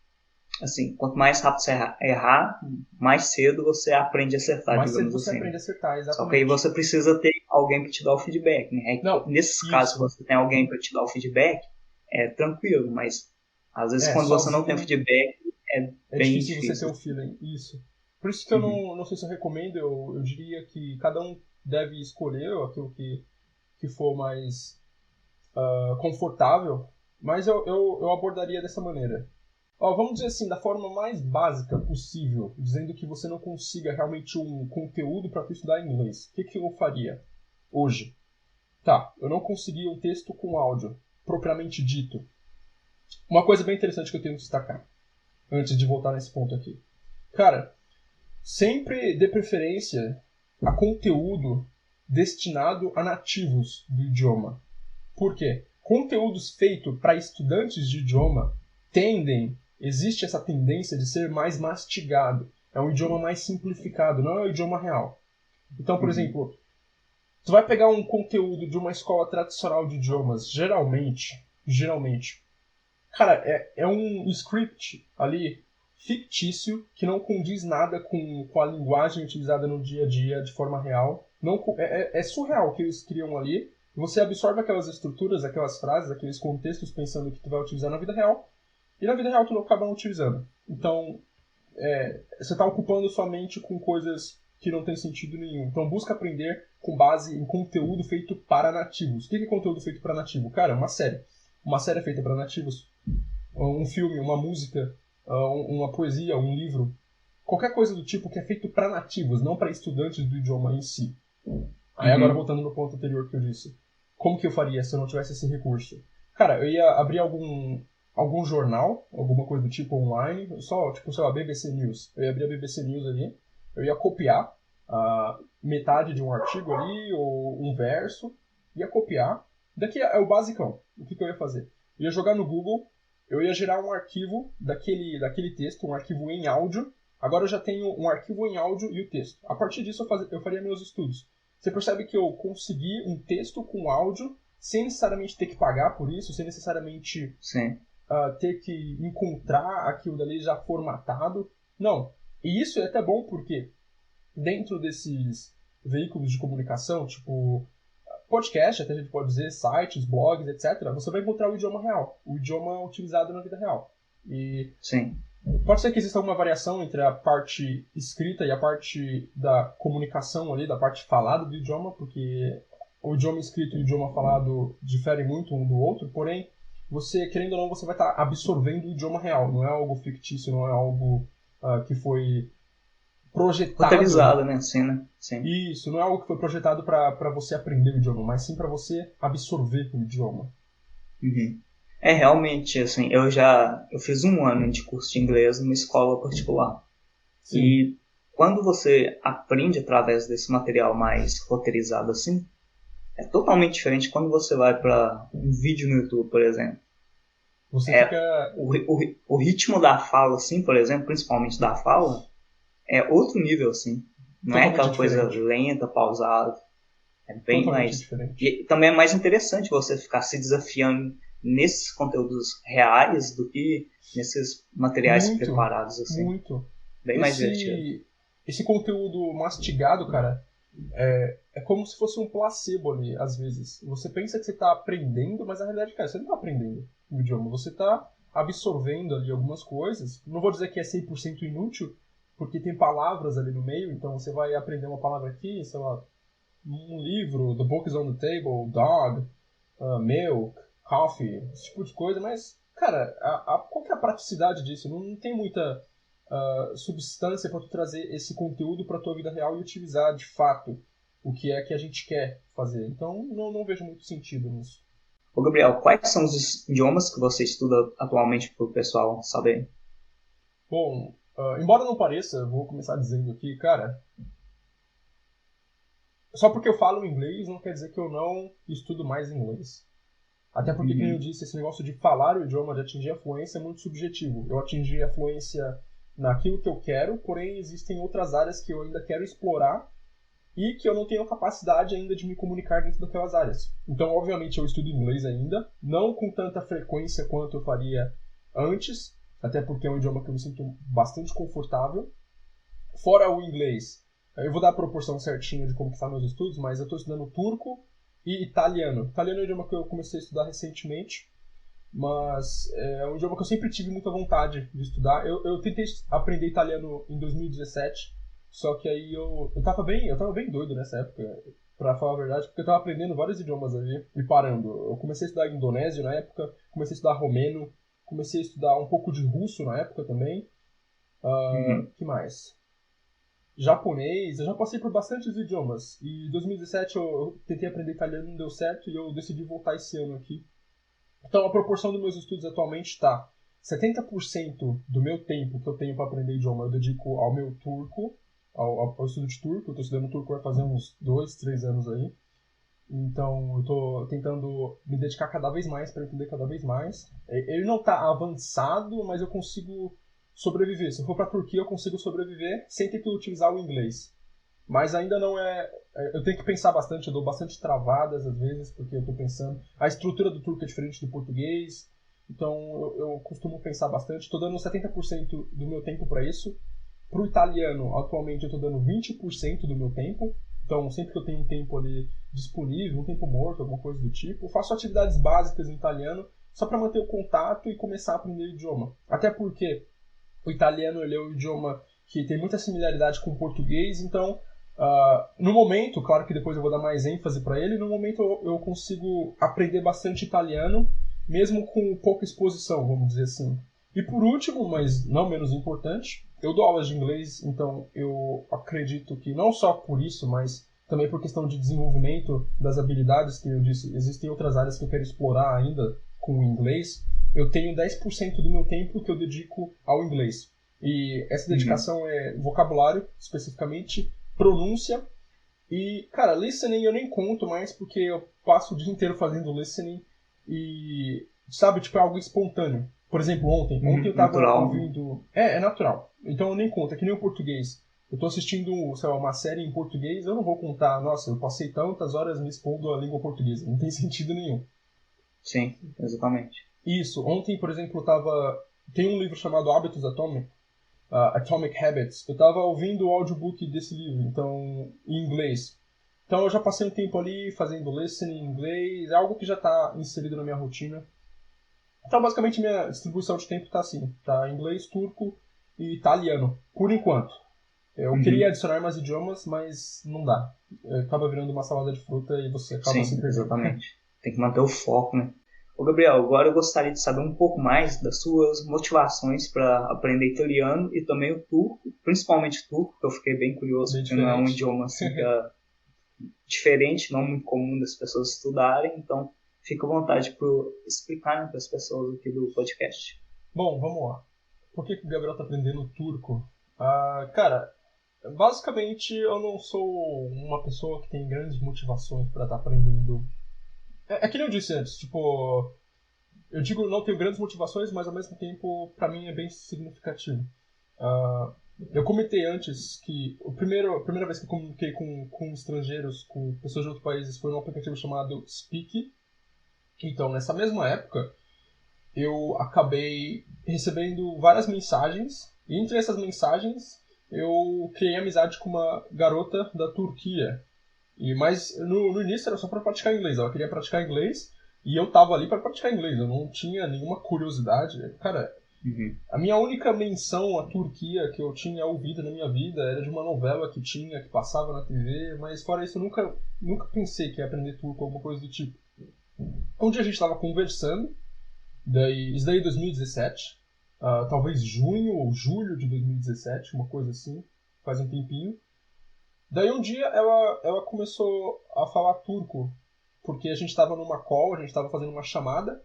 A: assim, quanto mais rápido você errar, mais cedo você aprende a acertar,
B: Mais cedo
A: digamos
B: você
A: assim.
B: aprende a acertar,
A: Só que aí
B: exatamente.
A: você precisa ter alguém para te dar o feedback, né? Aí,
B: Não,
A: nesses casos, se
B: isso.
A: você tem alguém para te dar o feedback, é tranquilo, mas às vezes quando você não tem o
B: Sozinho
A: feedback, é
B: é
A: bem
B: difícil você ter
A: difícil.
B: o feeling, isso. Por isso que eu
A: Uhum,
B: não sei se eu recomendo, eu diria que cada um deve escolher aquilo que for mais confortável, mas eu abordaria dessa maneira. Ó, vamos dizer assim, da forma mais básica possível, dizendo que você não consiga realmente um conteúdo para estudar inglês. O que eu faria hoje? Tá, eu não consegui um texto com áudio, propriamente dito. Uma coisa bem interessante que eu tenho que destacar, antes de voltar nesse ponto aqui. Cara, sempre dê preferência a conteúdo destinado a nativos do idioma. Por quê? Conteúdos feitos para estudantes de idioma existe essa tendência de ser mais mastigado. É um idioma mais simplificado, não é o idioma real. Então, por
A: uhum,
B: exemplo, tu vai pegar um conteúdo de uma escola tradicional de idiomas, geralmente, cara, é um script ali fictício que não condiz nada com a linguagem utilizada no dia a dia de forma real. Não, é surreal o que eles criam ali. Você absorve aquelas estruturas, aquelas frases, aqueles contextos pensando que tu vai utilizar na vida real, e na vida real tu não acaba não utilizando. Então, você está ocupando sua mente com coisas que não tem sentido nenhum. Então busca aprender com base em conteúdo feito para nativos. O que é conteúdo feito para nativo? Cara, é uma série. Uma série feita para nativos. Um filme, uma música, uma poesia, um livro. Qualquer coisa do tipo que é feito para nativos, não para estudantes do idioma em si. Aí agora
A: uhum.
B: voltando no ponto anterior que eu disse. Como que eu faria se eu não tivesse esse recurso? Cara, eu ia abrir algum jornal, alguma coisa do tipo online, só, tipo, sei lá, BBC News. Eu ia abrir a BBC News ali, eu ia copiar metade de um artigo ali, ou um verso, ia copiar. Daqui é o basicão. O que eu ia fazer? Eu ia jogar no Google, eu ia gerar um arquivo daquele texto, um arquivo em áudio. Agora eu já tenho um arquivo em áudio e o texto. A partir disso eu faria meus estudos. Você percebe que eu consegui um texto com áudio sem necessariamente ter que pagar por isso, sem necessariamente
A: Sim.
B: ter que encontrar aquilo dali já formatado. Não. E isso é até bom porque dentro desses veículos de comunicação, tipo podcast, até a gente pode dizer, sites, blogs, etc., você vai encontrar o idioma real, o idioma utilizado na vida real. E
A: Sim.
B: pode ser que exista alguma variação entre a parte escrita e a parte da comunicação ali, da parte falada do idioma, porque o idioma escrito e o idioma falado diferem muito um do outro, porém, você, querendo ou não, você vai estar absorvendo o idioma real, não é algo fictício, não é algo que foi projetado.
A: Roteirizado, né? Sim, né? Sim.
B: Isso, não é algo que foi projetado para você aprender o idioma, mas sim para você absorver o idioma.
A: Uhum. É realmente assim, eu fiz um ano de curso de inglês numa escola particular.
B: Sim,
A: E quando você aprende através desse material mais roteirizado assim, é totalmente diferente quando você vai para um vídeo no YouTube, por exemplo.
B: você
A: É
B: fica
A: o ritmo da fala, assim, por exemplo, principalmente da fala, é outro nível, assim. Não é
B: totalmente
A: aquela coisa
B: diferente.
A: lenta, pausada. É bem
B: Totalmente
A: mais.
B: diferente.
A: E também é mais interessante você ficar se desafiando nesses conteúdos reais do que nesses materiais
B: Muito,
A: preparados, assim.
B: muito.
A: Bem mais divertido.
B: Esse conteúdo mastigado, cara, é como se fosse um placebo ali, às vezes. Você pensa que você está aprendendo, mas na realidade, cara, você não está aprendendo o idioma. Você está absorvendo ali algumas coisas. Não vou dizer que é 100% inútil, porque tem palavras ali no meio, então você vai aprender uma palavra aqui, sei lá, um livro, The Book is on the Table, Dog, Milk, Coffee, esse tipo de coisa, mas, cara, qual que é a praticidade disso? Não tem muita substância para tu trazer esse conteúdo para tua vida real e utilizar de fato o que é que a gente quer fazer. Então, não vejo muito sentido nisso.
A: Ô, Gabriel, quais são os idiomas que você estuda atualmente para o pessoal saber?
B: Bom, embora não pareça, eu vou começar dizendo aqui, cara, só porque eu falo inglês não quer dizer que eu não estudo mais inglês. Até porque, como eu
A: Uhum.
B: disse, esse negócio de falar o idioma, de atingir a fluência é muito subjetivo. Eu atingi a fluência naquilo que eu quero, porém existem outras áreas que eu ainda quero explorar e que eu não tenho capacidade ainda de me comunicar dentro daquelas áreas. Então, obviamente, eu estudo inglês ainda, não com tanta frequência quanto eu faria antes, até porque é um idioma que eu me sinto bastante confortável. Fora o inglês, eu vou dar a proporção certinha de como que tá meus estudos, mas eu estou estudando turco e italiano. Italiano é um idioma que eu comecei a estudar recentemente, mas é um idioma que eu sempre tive muita vontade de estudar. Eu tentei aprender italiano em 2017, só que aí eu tava bem doido nessa época, pra falar a verdade, porque eu tava aprendendo vários idiomas ali e parando. Eu comecei a estudar indonésio na época, comecei a estudar romeno, comecei a estudar um pouco de russo na época também. Que mais? Japonês, eu já passei por bastantes idiomas. E em 2017 eu tentei aprender italiano, não deu certo, e eu decidi voltar esse ano aqui. Então a proporção dos meus estudos atualmente está 70% do meu tempo que eu tenho para aprender idioma eu dedico ao meu turco, ao estudo de turco. Eu estou estudando turco vai fazer uns 2, 3 anos aí. Então eu estou tentando me dedicar cada vez mais para entender cada vez mais. Ele não está avançado, mas eu consigo sobreviver. Se eu for para a Turquia, eu consigo sobreviver sem ter que utilizar o inglês. Mas ainda não é. Eu tenho que pensar bastante, eu dou bastante travadas às vezes, porque eu estou pensando. A estrutura do turco é diferente do português, então eu costumo pensar bastante. Estou dando 70% do meu tempo para isso. Para o italiano, atualmente eu estou dando 20% do meu tempo. Então, sempre que eu tenho um tempo ali disponível, um tempo morto, alguma coisa do tipo, eu faço atividades básicas em italiano só para manter o contato e começar a aprender o idioma. Até porque o italiano ele é um idioma que tem muita similaridade com o português, então no momento, claro que depois eu vou dar mais ênfase para ele, no momento eu consigo aprender bastante italiano, mesmo com pouca exposição, vamos dizer assim. E por último, mas não menos importante, eu dou aulas de inglês, então eu acredito que não só por isso, mas também por questão de desenvolvimento das habilidades que eu disse, existem outras áreas que eu quero explorar ainda com o inglês. Eu tenho 10% do meu tempo que eu dedico ao inglês. E essa dedicação é vocabulário, especificamente, pronúncia. E, cara, listening eu nem conto mais porque eu passo o dia inteiro fazendo listening e, sabe, tipo, é algo espontâneo. Por exemplo, ontem eu tava
A: natural.
B: ouvindo... É natural. Então eu nem conto, é que nem o português. Eu tô assistindo, sei lá, uma série em português, eu não vou contar, nossa, eu passei tantas horas me expondo à língua portuguesa. Não tem sentido nenhum.
A: Sim, exatamente.
B: Isso. Ontem, por exemplo, eu tava... Tem um livro chamado Hábitos Atômicos, Atomic Habits. Eu tava ouvindo o audiobook desse livro, então, em inglês. Então eu já passei um tempo ali fazendo listening em inglês, é algo que já está inserido na minha rotina. Então basicamente minha distribuição de tempo está assim, tá inglês, turco e italiano, por enquanto. Eu queria adicionar mais idiomas, mas não dá. Acaba virando uma salada de fruta e você acaba se perdendo.
A: Exatamente. Tem que manter o foco, né? Ô Gabriel, agora eu gostaria de saber um pouco mais das suas motivações para aprender italiano e também o turco, principalmente o turco, que eu fiquei bem curioso,
B: Bem
A: porque não é um
B: diferente.
A: idioma assim, que é diferente, não muito comum das pessoas estudarem, então fica à vontade para explicar, né, para as pessoas aqui do podcast.
B: Bom, vamos lá. Por que o Gabriel está aprendendo turco? Cara, basicamente eu não sou uma pessoa que tem grandes motivações para estar aprendendo. É que nem eu disse antes, tipo, eu digo não tenho grandes motivações, mas ao mesmo tempo para mim é bem significativo. Ah, eu comentei antes que a primeira vez que eu comuniquei com estrangeiros, com pessoas de outros países, foi num aplicativo chamado Speak. Então, nessa mesma época, eu acabei recebendo várias mensagens, e entre essas mensagens eu criei amizade com uma garota da Turquia. Mas no início era só para praticar inglês, ela queria praticar inglês e eu tava ali para praticar inglês, eu não tinha nenhuma curiosidade. Cara, a minha única menção à Turquia que eu tinha ouvido na minha vida era de uma novela que passava na TV, mas fora isso eu nunca pensei que ia aprender turco ou alguma coisa do tipo. Um dia a gente estava conversando, isso daí em 2017, talvez junho ou julho de 2017, uma coisa assim, faz um tempinho. Daí um dia ela começou a falar turco, porque a gente estava numa call, a gente estava fazendo uma chamada,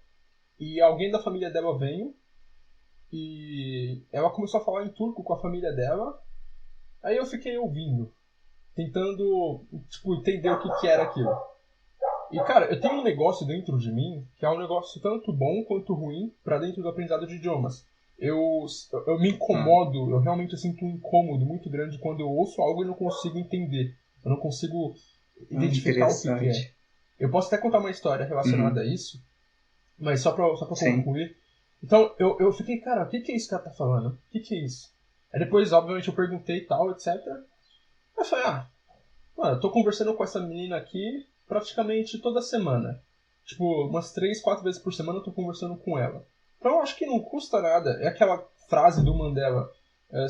B: e alguém da família dela veio, e ela começou a falar em turco com a família dela, aí eu fiquei ouvindo, tentando, tipo, entender o que era aquilo. E, cara, eu tenho um negócio dentro de mim que é um negócio tanto bom quanto ruim para dentro do aprendizado de idiomas. Eu me incomodo, eu realmente sinto um incômodo muito grande quando eu ouço algo e não consigo entender. Eu não consigo identificar o que é. Eu posso até contar uma história relacionada a isso, mas só pra concluir. Então, eu fiquei, cara, o que é isso que ela tá falando? O que é isso? Aí depois, obviamente, eu perguntei e tal, etc. Aí eu falei, mano, eu tô conversando com essa menina aqui praticamente toda semana. Tipo, umas 3, 4 vezes por semana eu tô conversando com ela. Então eu acho que não custa nada. É aquela frase do Mandela.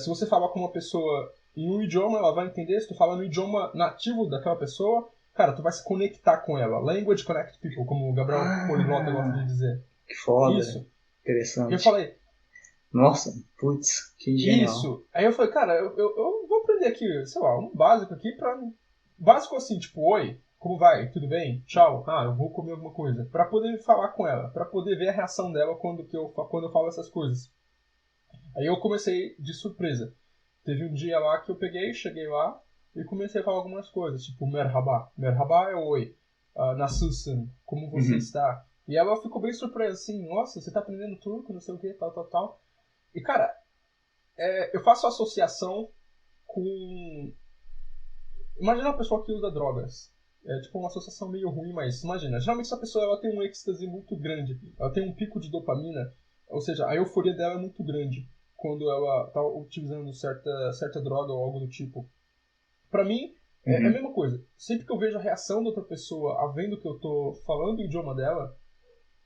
B: Se você falar com uma pessoa em um idioma, ela vai entender. Se tu fala no idioma nativo daquela pessoa, cara, tu vai se conectar com ela. Language connect people, como o Gabriel Poliglota gosta de dizer.
A: Que foda.
B: Isso. E eu
A: Interessante.
B: falei,
A: Nossa, putz, que genial.
B: isso. Aí eu falei, cara, eu vou aprender aqui, sei lá, um básico aqui pra... Básico assim, tipo, oi, como vai? Tudo bem? Tchau. Eu vou comer alguma coisa. Pra poder falar com ela, pra poder ver a reação dela quando eu falo essas coisas. Aí eu comecei de surpresa. Teve um dia lá que eu cheguei lá e comecei a falar algumas coisas, tipo, merhaba. Merhaba é oi. Nasılsın? Como você está? E ela ficou bem surpresa, assim, nossa, você tá aprendendo turco, não sei o que, tal, tal, tal. E, cara, eu faço associação com... Imagina uma pessoa que usa drogas. É tipo uma associação meio ruim, mas imagina. Geralmente essa pessoa ela tem um êxtase muito grande. Ela tem um pico de dopamina. Ou seja, a euforia dela é muito grande quando ela tá utilizando certa droga ou algo do tipo. Pra mim, é a mesma coisa. Sempre que eu vejo a reação da outra pessoa a vendo que eu tô falando o idioma dela,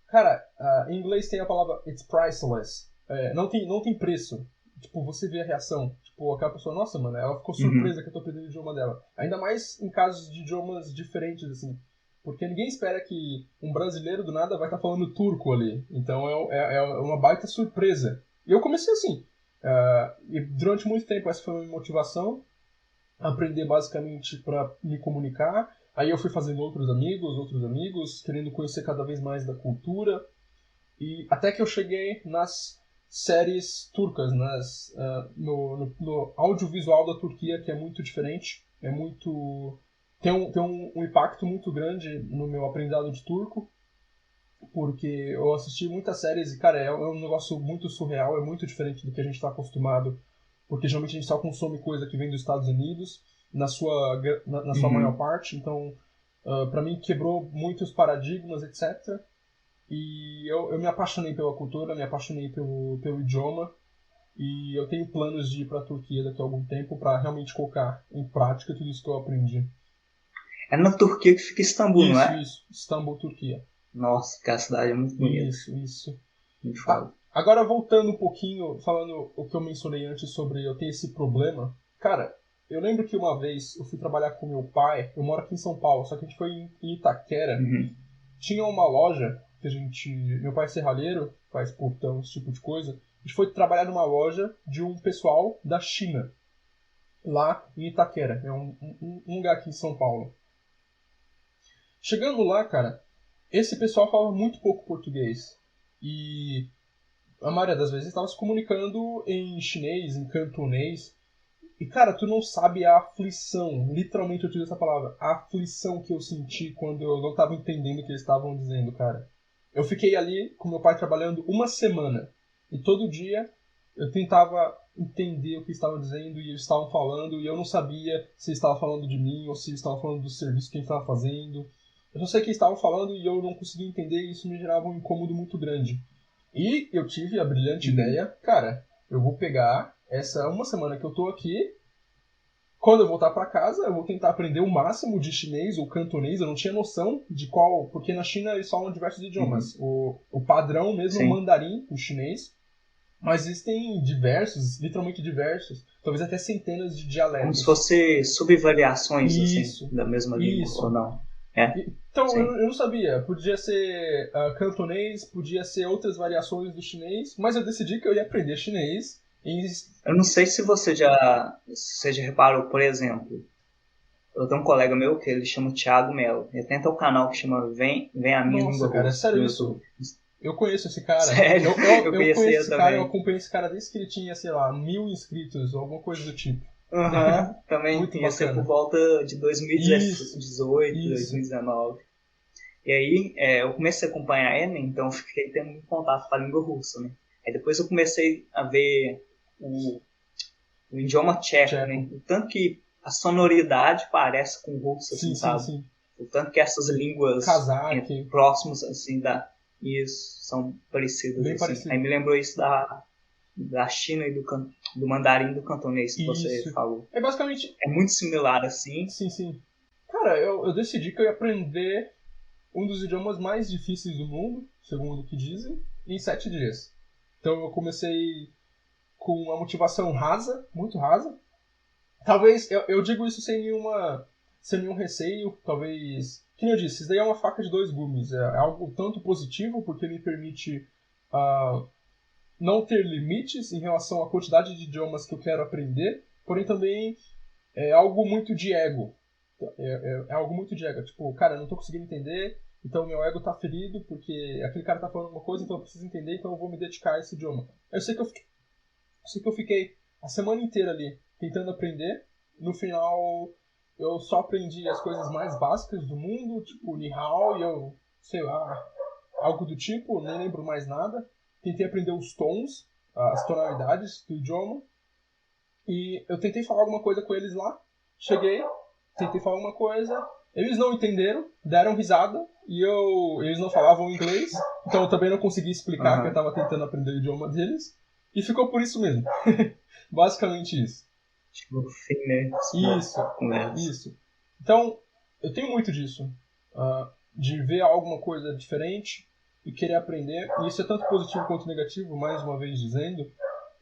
B: cara, em inglês tem a palavra it's priceless. Não tem preço. Tipo, você vê a reação. Tipo, aquela pessoa, nossa, mano, ela ficou surpresa que eu tô aprendendo o idioma dela. Ainda mais em casos de idiomas diferentes, assim. Porque ninguém espera que um brasileiro do nada vai estar falando turco ali. Então é uma baita surpresa. E eu comecei assim. E durante muito tempo essa foi a minha motivação. Aprender basicamente para me comunicar. Aí eu fui fazendo outros amigos, querendo conhecer cada vez mais da cultura. E até que eu cheguei nas séries turcas, no audiovisual da Turquia, que é muito diferente, tem um impacto muito grande no meu aprendizado de turco, porque eu assisti muitas séries e, cara, é um negócio muito surreal, é muito diferente do que a gente está acostumado, porque geralmente a gente só consome coisa que vem dos Estados Unidos, na sua maior parte, então, para mim, quebrou muitos paradigmas, etc., e eu me apaixonei pela cultura, me apaixonei pelo idioma. E eu tenho planos de ir para a Turquia daqui a algum tempo para realmente colocar em prática tudo isso que eu aprendi.
A: É na Turquia que fica Istambul, não é?
B: Isso. Istambul, Turquia.
A: Nossa, que a cidade é muito bonita.
B: Isso.
A: Muito foda.
B: Agora, voltando um pouquinho, falando o que eu mencionei antes sobre eu ter esse problema. Cara, eu lembro que uma vez eu fui trabalhar com meu pai. Eu moro aqui em São Paulo, só que a gente foi em Itaquera. Tinha uma loja que meu pai é serralheiro, faz portão, esse tipo de coisa. A gente foi trabalhar numa loja de um pessoal da China, lá em Itaquera. É um lugar aqui em São Paulo. Chegando lá, cara, esse pessoal falava muito pouco português. E a maioria das vezes estava se comunicando em chinês, em cantonês. E, cara, tu não sabe a aflição, literalmente eu utilizo essa palavra, a aflição que eu senti quando eu não estava entendendo o que eles estavam dizendo, cara. Eu fiquei ali com meu pai trabalhando uma semana. E todo dia eu tentava entender o que eles estavam dizendo e eles estavam falando. E eu não sabia se eles estavam falando de mim ou se eles estavam falando do serviço que a gente estava fazendo. Eu só sei que eles estavam falando e eu não conseguia entender e isso me gerava um incômodo muito grande. E eu tive a brilhante ideia, cara, eu vou pegar essa uma semana que eu tô aqui. Quando eu voltar para casa, eu vou tentar aprender o máximo de chinês ou cantonês. Eu não tinha noção de qual... Porque na China eles falam diversos idiomas. O padrão mesmo é o mandarim, o chinês. Mas existem diversos, literalmente diversos. Talvez até centenas de dialetos.
A: Como se fosse subvariações, assim, da mesma língua, ou não?
B: Então, eu não sabia. Podia ser cantonês, podia ser outras variações do chinês. Mas eu decidi que eu ia aprender chinês.
A: Eu não sei se você já reparou, por exemplo, eu tenho um colega meu que ele chama Thiago Melo. Ele tem até um canal que chama Vem a Minha Língua
B: Nossa, cara, é sério isso? Eu conheço esse cara.
A: Sério?
B: Eu conheço esse cara, eu acompanho esse cara desde que ele tinha, sei lá, 1000 inscritos, ou alguma coisa do tipo.
A: Também ia ser por volta de 2018, 2019. E aí eu comecei a acompanhar ele, então eu fiquei tendo um contato com a língua russa, né? Aí depois eu comecei a ver o idioma tcheco, né? O tanto que a sonoridade parece com o russo, assim, sabe?
B: Sim.
A: O tanto que essas línguas
B: Kazakh.
A: próximas, assim, Isso, são parecidos,
B: Bem
A: assim.
B: parecido.
A: Aí me lembrou isso da China e do mandarim e do cantonês que você
B: Isso.
A: falou.
B: É basicamente...
A: É muito similar, assim.
B: Sim, sim. Cara, eu decidi que eu ia aprender um dos idiomas mais difíceis do mundo, segundo o que dizem, em 7 dias. Então eu comecei com uma motivação rasa, muito rasa. Talvez, eu digo isso sem nenhum receio, talvez... Como eu disse, isso daí é uma faca de dois gumes. É algo tanto positivo, porque me permite não ter limites em relação à quantidade de idiomas que eu quero aprender, porém também é algo muito de ego. É algo muito de ego. Tipo, cara, eu não tô conseguindo entender, então meu ego tá ferido, porque aquele cara tá falando uma coisa, então eu preciso entender, então eu vou me dedicar a esse idioma. Eu sei que eu fiquei a semana inteira ali tentando aprender. No final, eu só aprendi as coisas mais básicas do mundo, tipo Ni Hao, e eu, sei lá, algo do tipo, nem lembro mais nada. Tentei aprender os tons, as tonalidades do idioma. E eu tentei falar alguma coisa com eles lá. Cheguei, tentei falar alguma coisa. Eles não entenderam, deram risada. Eles não falavam inglês. Então eu também não consegui explicar que eu estava tentando aprender o idioma deles. E ficou por isso mesmo. Basicamente isso.
A: Tipo, fim, né?
B: Isso,
A: Conversa.
B: isso. Então, eu tenho muito disso. De ver alguma coisa diferente e querer aprender. E isso é tanto positivo quanto negativo, mais uma vez dizendo,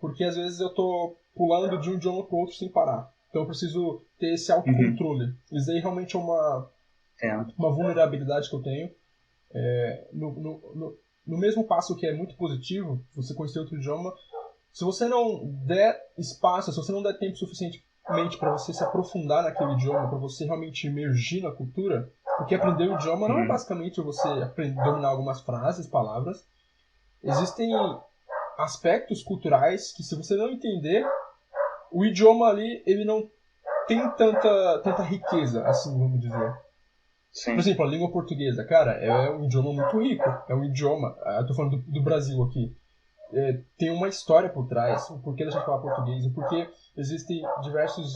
B: porque às vezes eu tô pulando de um idioma para outro sem parar. Então eu preciso ter esse autocontrole. Isso aí realmente é uma vulnerabilidade que eu tenho. No mesmo passo que é muito positivo, você conhecer outro idioma, se você não der espaço, se você não der tempo suficientemente para você se aprofundar naquele idioma, para você realmente emergir na cultura, porque aprender o idioma não é basicamente você aprender, dominar algumas frases, palavras. Existem aspectos culturais que, se você não entender, o idioma ali ele não tem tanta riqueza, assim, vamos dizer.
A: Sim.
B: Por exemplo, a língua portuguesa, cara, é um idioma muito rico. É um idioma, eu tô falando do Brasil aqui. Tem uma história por trás, o porquê da gente falar português, o porquê existem diversos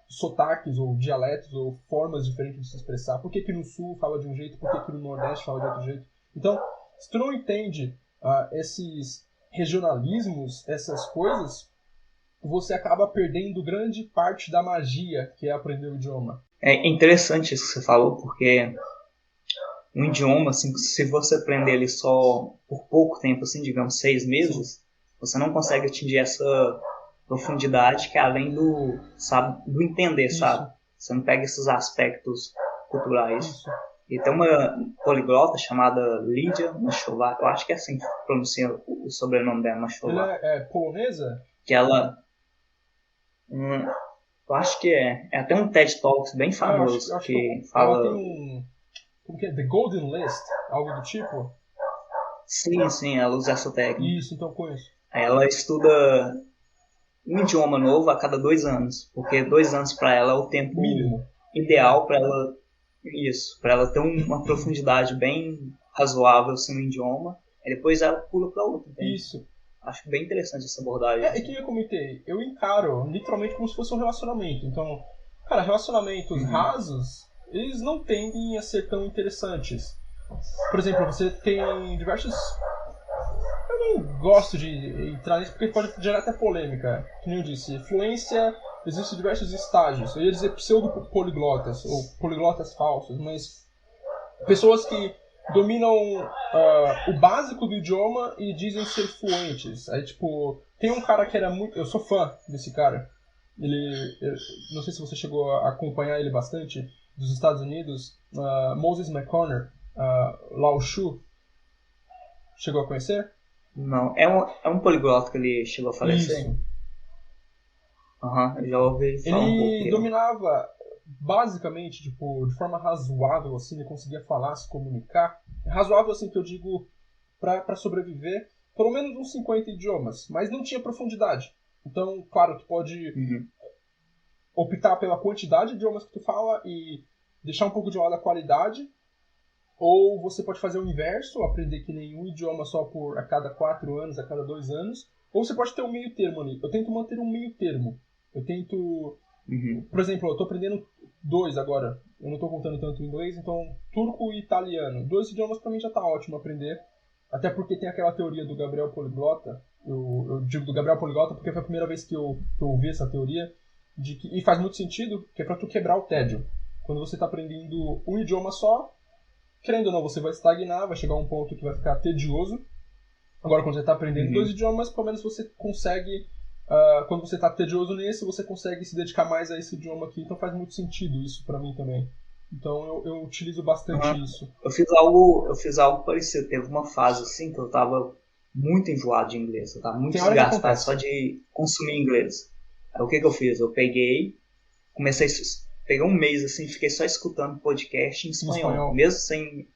B: sotaques ou dialetos ou formas diferentes de se expressar, por que no sul fala de um jeito, por que no nordeste fala de outro jeito. Então, se tu não entende esses regionalismos, essas coisas, você acaba perdendo grande parte da magia que é aprender o idioma.
A: É interessante isso que você falou, porque um idioma, assim, se você aprender ele só por pouco tempo, assim, digamos 6 meses, sim, você não consegue atingir essa profundidade que é além do, sabe, do entender, isso, sabe? Você não pega esses aspectos culturais. Isso. E tem uma poliglota chamada Lídia Machová, eu acho que é assim que pronuncia o sobrenome dela, Machová.
B: Ela é polonesa?
A: Que ela... eu acho que é. É até um TED Talks bem famoso
B: eu acho
A: que
B: fala...
A: Ela
B: tem um... Como que é? The Golden List? Algo do tipo?
A: Sim, ela usa essa técnica.
B: Isso, então conheço.
A: Ela estuda um idioma novo a cada 2 anos, porque 2 anos para ela é o tempo
B: mínimo
A: ideal para ela, isso, para ela ter uma profundidade bem razoável assim, no idioma, e depois ela pula para outro. Entende?
B: Isso.
A: Acho bem interessante essa abordagem.
B: É que eu comentei, eu encaro literalmente como se fosse um relacionamento. Então, cara, relacionamentos rasos, eles não tendem a ser tão interessantes. Por exemplo, você tem diversos... Eu não gosto de entrar nisso porque pode gerar até polêmica. Como eu disse, fluência, existem diversos estágios. Eu ia dizer pseudo-poliglotas, ou poliglotas falsos, mas pessoas que dominam o básico do idioma e dizem ser fluentes. Aí, tipo, tem um cara que era muito... Eu sou fã desse cara. Não sei se você chegou a acompanhar ele bastante, dos Estados Unidos. Moses McConnor, Lao Shu. Chegou a conhecer?
A: Não, é um poliglota que ele chegou a falecer?
B: Isso.
A: Eu já ouvi falar um pouco.
B: Ele dominava basicamente, tipo, de forma razoável, assim, ele conseguia falar, se comunicar. Razoável, assim, que eu digo, para sobreviver, pelo menos uns 50 idiomas, mas não tinha profundidade. Então, claro, tu pode optar pela quantidade de idiomas que tu fala e deixar um pouco de lado a qualidade, ou você pode fazer o inverso, aprender que nem um idioma só a cada 4 anos, a cada 2 anos, ou você pode ter um meio termo ali. Eu tento manter um meio termo. Eu tento... Por exemplo, eu estou aprendendo 2 agora. Eu não estou contando tanto inglês, então turco e italiano. 2 idiomas para mim já está ótimo aprender. Até porque tem aquela teoria do Gabriel Poliglota, eu digo do Gabriel Poliglota porque foi a primeira vez que eu ouvi essa teoria, e faz muito sentido, que é pra tu quebrar o tédio. Quando você tá aprendendo um idioma só, querendo ou não, você vai estagnar, vai chegar a um ponto que vai ficar tedioso. Agora, quando você está aprendendo dois idiomas, pelo menos você consegue, quando você está tedioso nesse, você consegue se dedicar mais a esse idioma aqui. Então faz muito sentido isso para mim também. Então eu utilizo bastante isso.
A: Eu fiz algo parecido. Teve uma fase assim que eu tava muito enjoado de inglês. Eu tava muito
B: Tem hora que
A: desgastado
B: acontece.
A: só de consumir inglês. Aí o que eu fiz? Eu peguei um mês assim, fiquei só escutando podcast em espanhol. Mesmo sem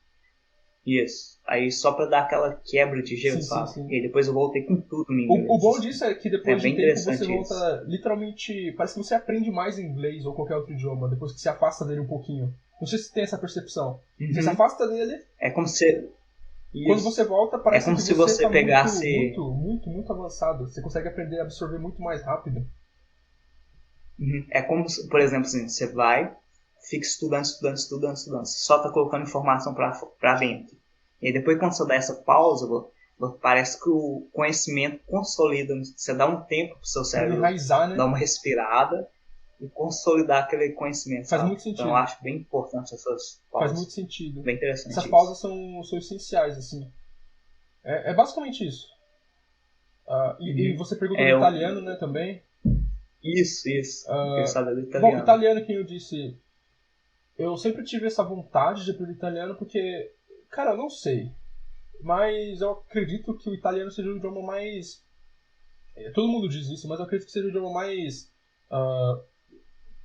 A: isso. Aí só pra dar aquela quebra de gelo, sabe?
B: Sim.
A: E depois eu voltei com tudo no inglês.
B: O bom disso é que depois de tempo você volta
A: isso.
B: literalmente. Parece que você aprende mais inglês ou qualquer outro idioma depois que se afasta dele um pouquinho. Não sei se tem essa percepção. Você se afasta dele.
A: É como se.
B: Quando você volta, parece
A: como
B: que
A: se
B: você tá
A: pegasse...
B: muito avançado. Você consegue aprender a absorver muito mais rápido.
A: É como, por exemplo, assim, você vai, fica estudando. Você só tá colocando informação pra dentro. E aí depois, quando você dá essa pausa, parece que o conhecimento consolida. Você dá um tempo pro seu cérebro
B: enraizar, né?
A: dar uma respirada e consolidar aquele conhecimento.
B: Faz muito sentido.
A: Então eu acho bem importante essas pausas.
B: Faz muito sentido.
A: Bem interessante.
B: Essas pausas são essenciais, assim. É basicamente isso. E você perguntou do italiano, né, também?
A: Isso. Eu saber do italiano.
B: Bom, italiano, quem eu disse... Eu sempre tive essa vontade de aprender italiano porque... Cara, eu não sei. Mas eu acredito que o italiano seja o idioma mais... Todo mundo diz isso, mas eu acredito que seja o idioma mais...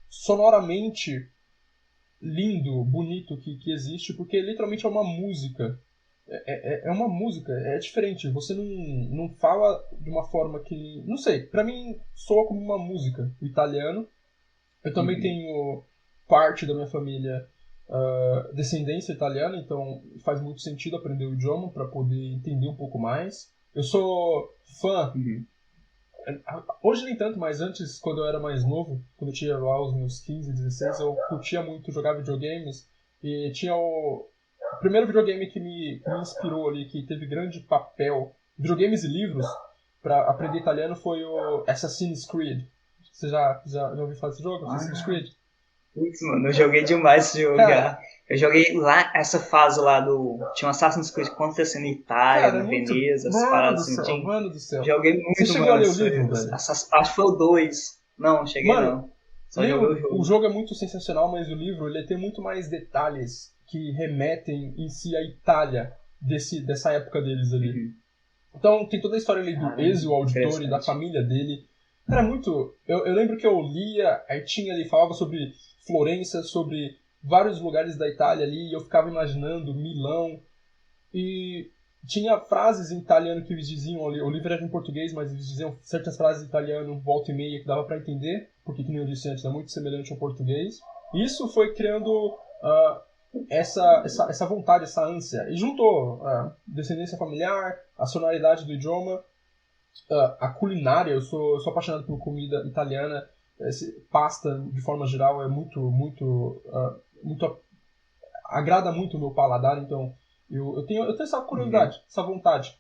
B: sonoramente lindo, bonito que existe, porque literalmente é uma música. É uma música, é diferente. Você não fala de uma forma que... Não sei, pra mim soa como uma música, o italiano. Eu também tenho parte da minha família descendência italiana, então faz muito sentido aprender o idioma para poder entender um pouco mais. Eu sou fã... Hoje nem tanto, mas antes, quando eu era mais novo, quando eu tinha lá os meus 15, 16, eu curtia muito jogar videogames. E tinha o primeiro videogame que me inspirou ali, que teve grande papel, videogames e livros, para aprender italiano foi o Assassin's Creed. Você já ouviu falar desse jogo? Assassin's Creed?
A: Putz, mano, eu joguei demais esse jogo. Eu joguei lá, essa fase lá do... Tinha um Assassin's Creed acontecendo em Itália, na Veneza, as paradas assim.
B: Mano do céu.
A: Joguei muito,
B: Você chegou a ler o livro, velho?
A: Acho que foi o 2. Não cheguei não. Só joguei o jogo.
B: O jogo é muito sensacional, mas o livro ele tem muito mais detalhes que remetem em si à Itália dessa época deles ali. Então tem toda a história ali do Ezio Auditore, da família dele. Era muito... Eu lembro que eu lia, aí tinha ali, falava sobre Florença, sobre vários lugares da Itália ali, e eu ficava imaginando Milão, e tinha frases em italiano que eles diziam ali, o livro era em português, mas eles diziam certas frases em italiano, volta e meia, que dava pra entender, porque, como eu disse antes, é muito semelhante ao português. Isso foi criando essa vontade, essa ânsia, e juntou a descendência familiar, a sonoridade do idioma, a culinária. Eu sou apaixonado por comida italiana. Pasta, de forma geral, é muito agrada muito o meu paladar, então eu tenho essa curiosidade, essa vontade.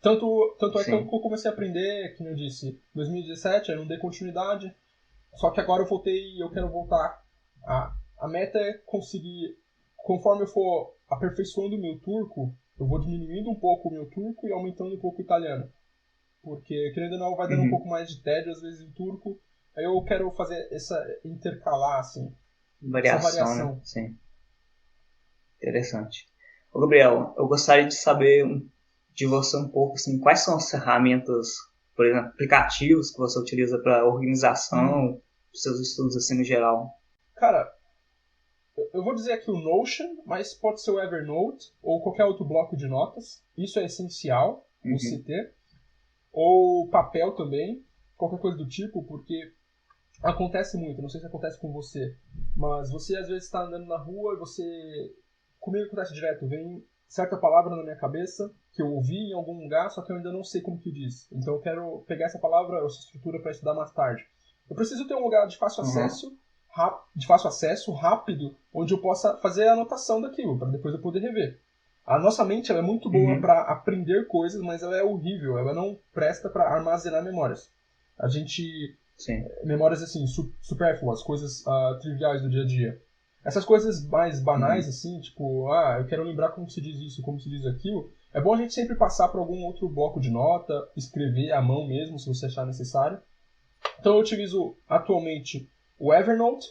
B: Tanto é que eu comecei a aprender, como eu disse, em 2017, aí não dei continuidade, só que agora eu voltei e eu quero voltar. A meta é conseguir, conforme eu for aperfeiçoando o meu turco, eu vou diminuindo um pouco o meu turco e aumentando um pouco o italiano. Porque, querendo ou não, vai dando um pouco mais de tédio, às vezes, em turco. Aí eu quero fazer intercalar, assim.
A: Essa variação. Né? Sim. Interessante. Ô, Gabriel, eu gostaria de saber de você um pouco, assim, quais são as ferramentas, por exemplo, aplicativos que você utiliza para organização dos seus estudos, assim, no geral?
B: Cara, eu vou dizer aqui o Notion, mas pode ser o Evernote ou qualquer outro bloco de notas. Isso é essencial, você ter. Ou papel também, qualquer coisa do tipo, porque acontece muito, não sei se acontece com você, mas você às vezes está andando na rua e você... Comigo acontece direto, vem certa palavra na minha cabeça que eu ouvi em algum lugar, só que eu ainda não sei como que diz. Então eu quero pegar essa palavra, essa estrutura para estudar mais tarde. Eu preciso ter um lugar de fácil acesso, rápido, onde eu possa fazer a anotação daquilo, para depois eu poder rever. A nossa mente ela é muito boa para aprender coisas, mas ela é horrível. Ela não presta para armazenar memórias. A gente...
A: Sim.
B: Memórias, assim, supérfluas, coisas triviais do dia a dia. Essas coisas mais banais, assim, tipo, eu quero lembrar como se diz isso, como se diz aquilo. É bom a gente sempre passar por algum outro bloco de nota, escrever à mão mesmo, se você achar necessário. Então eu utilizo atualmente o Evernote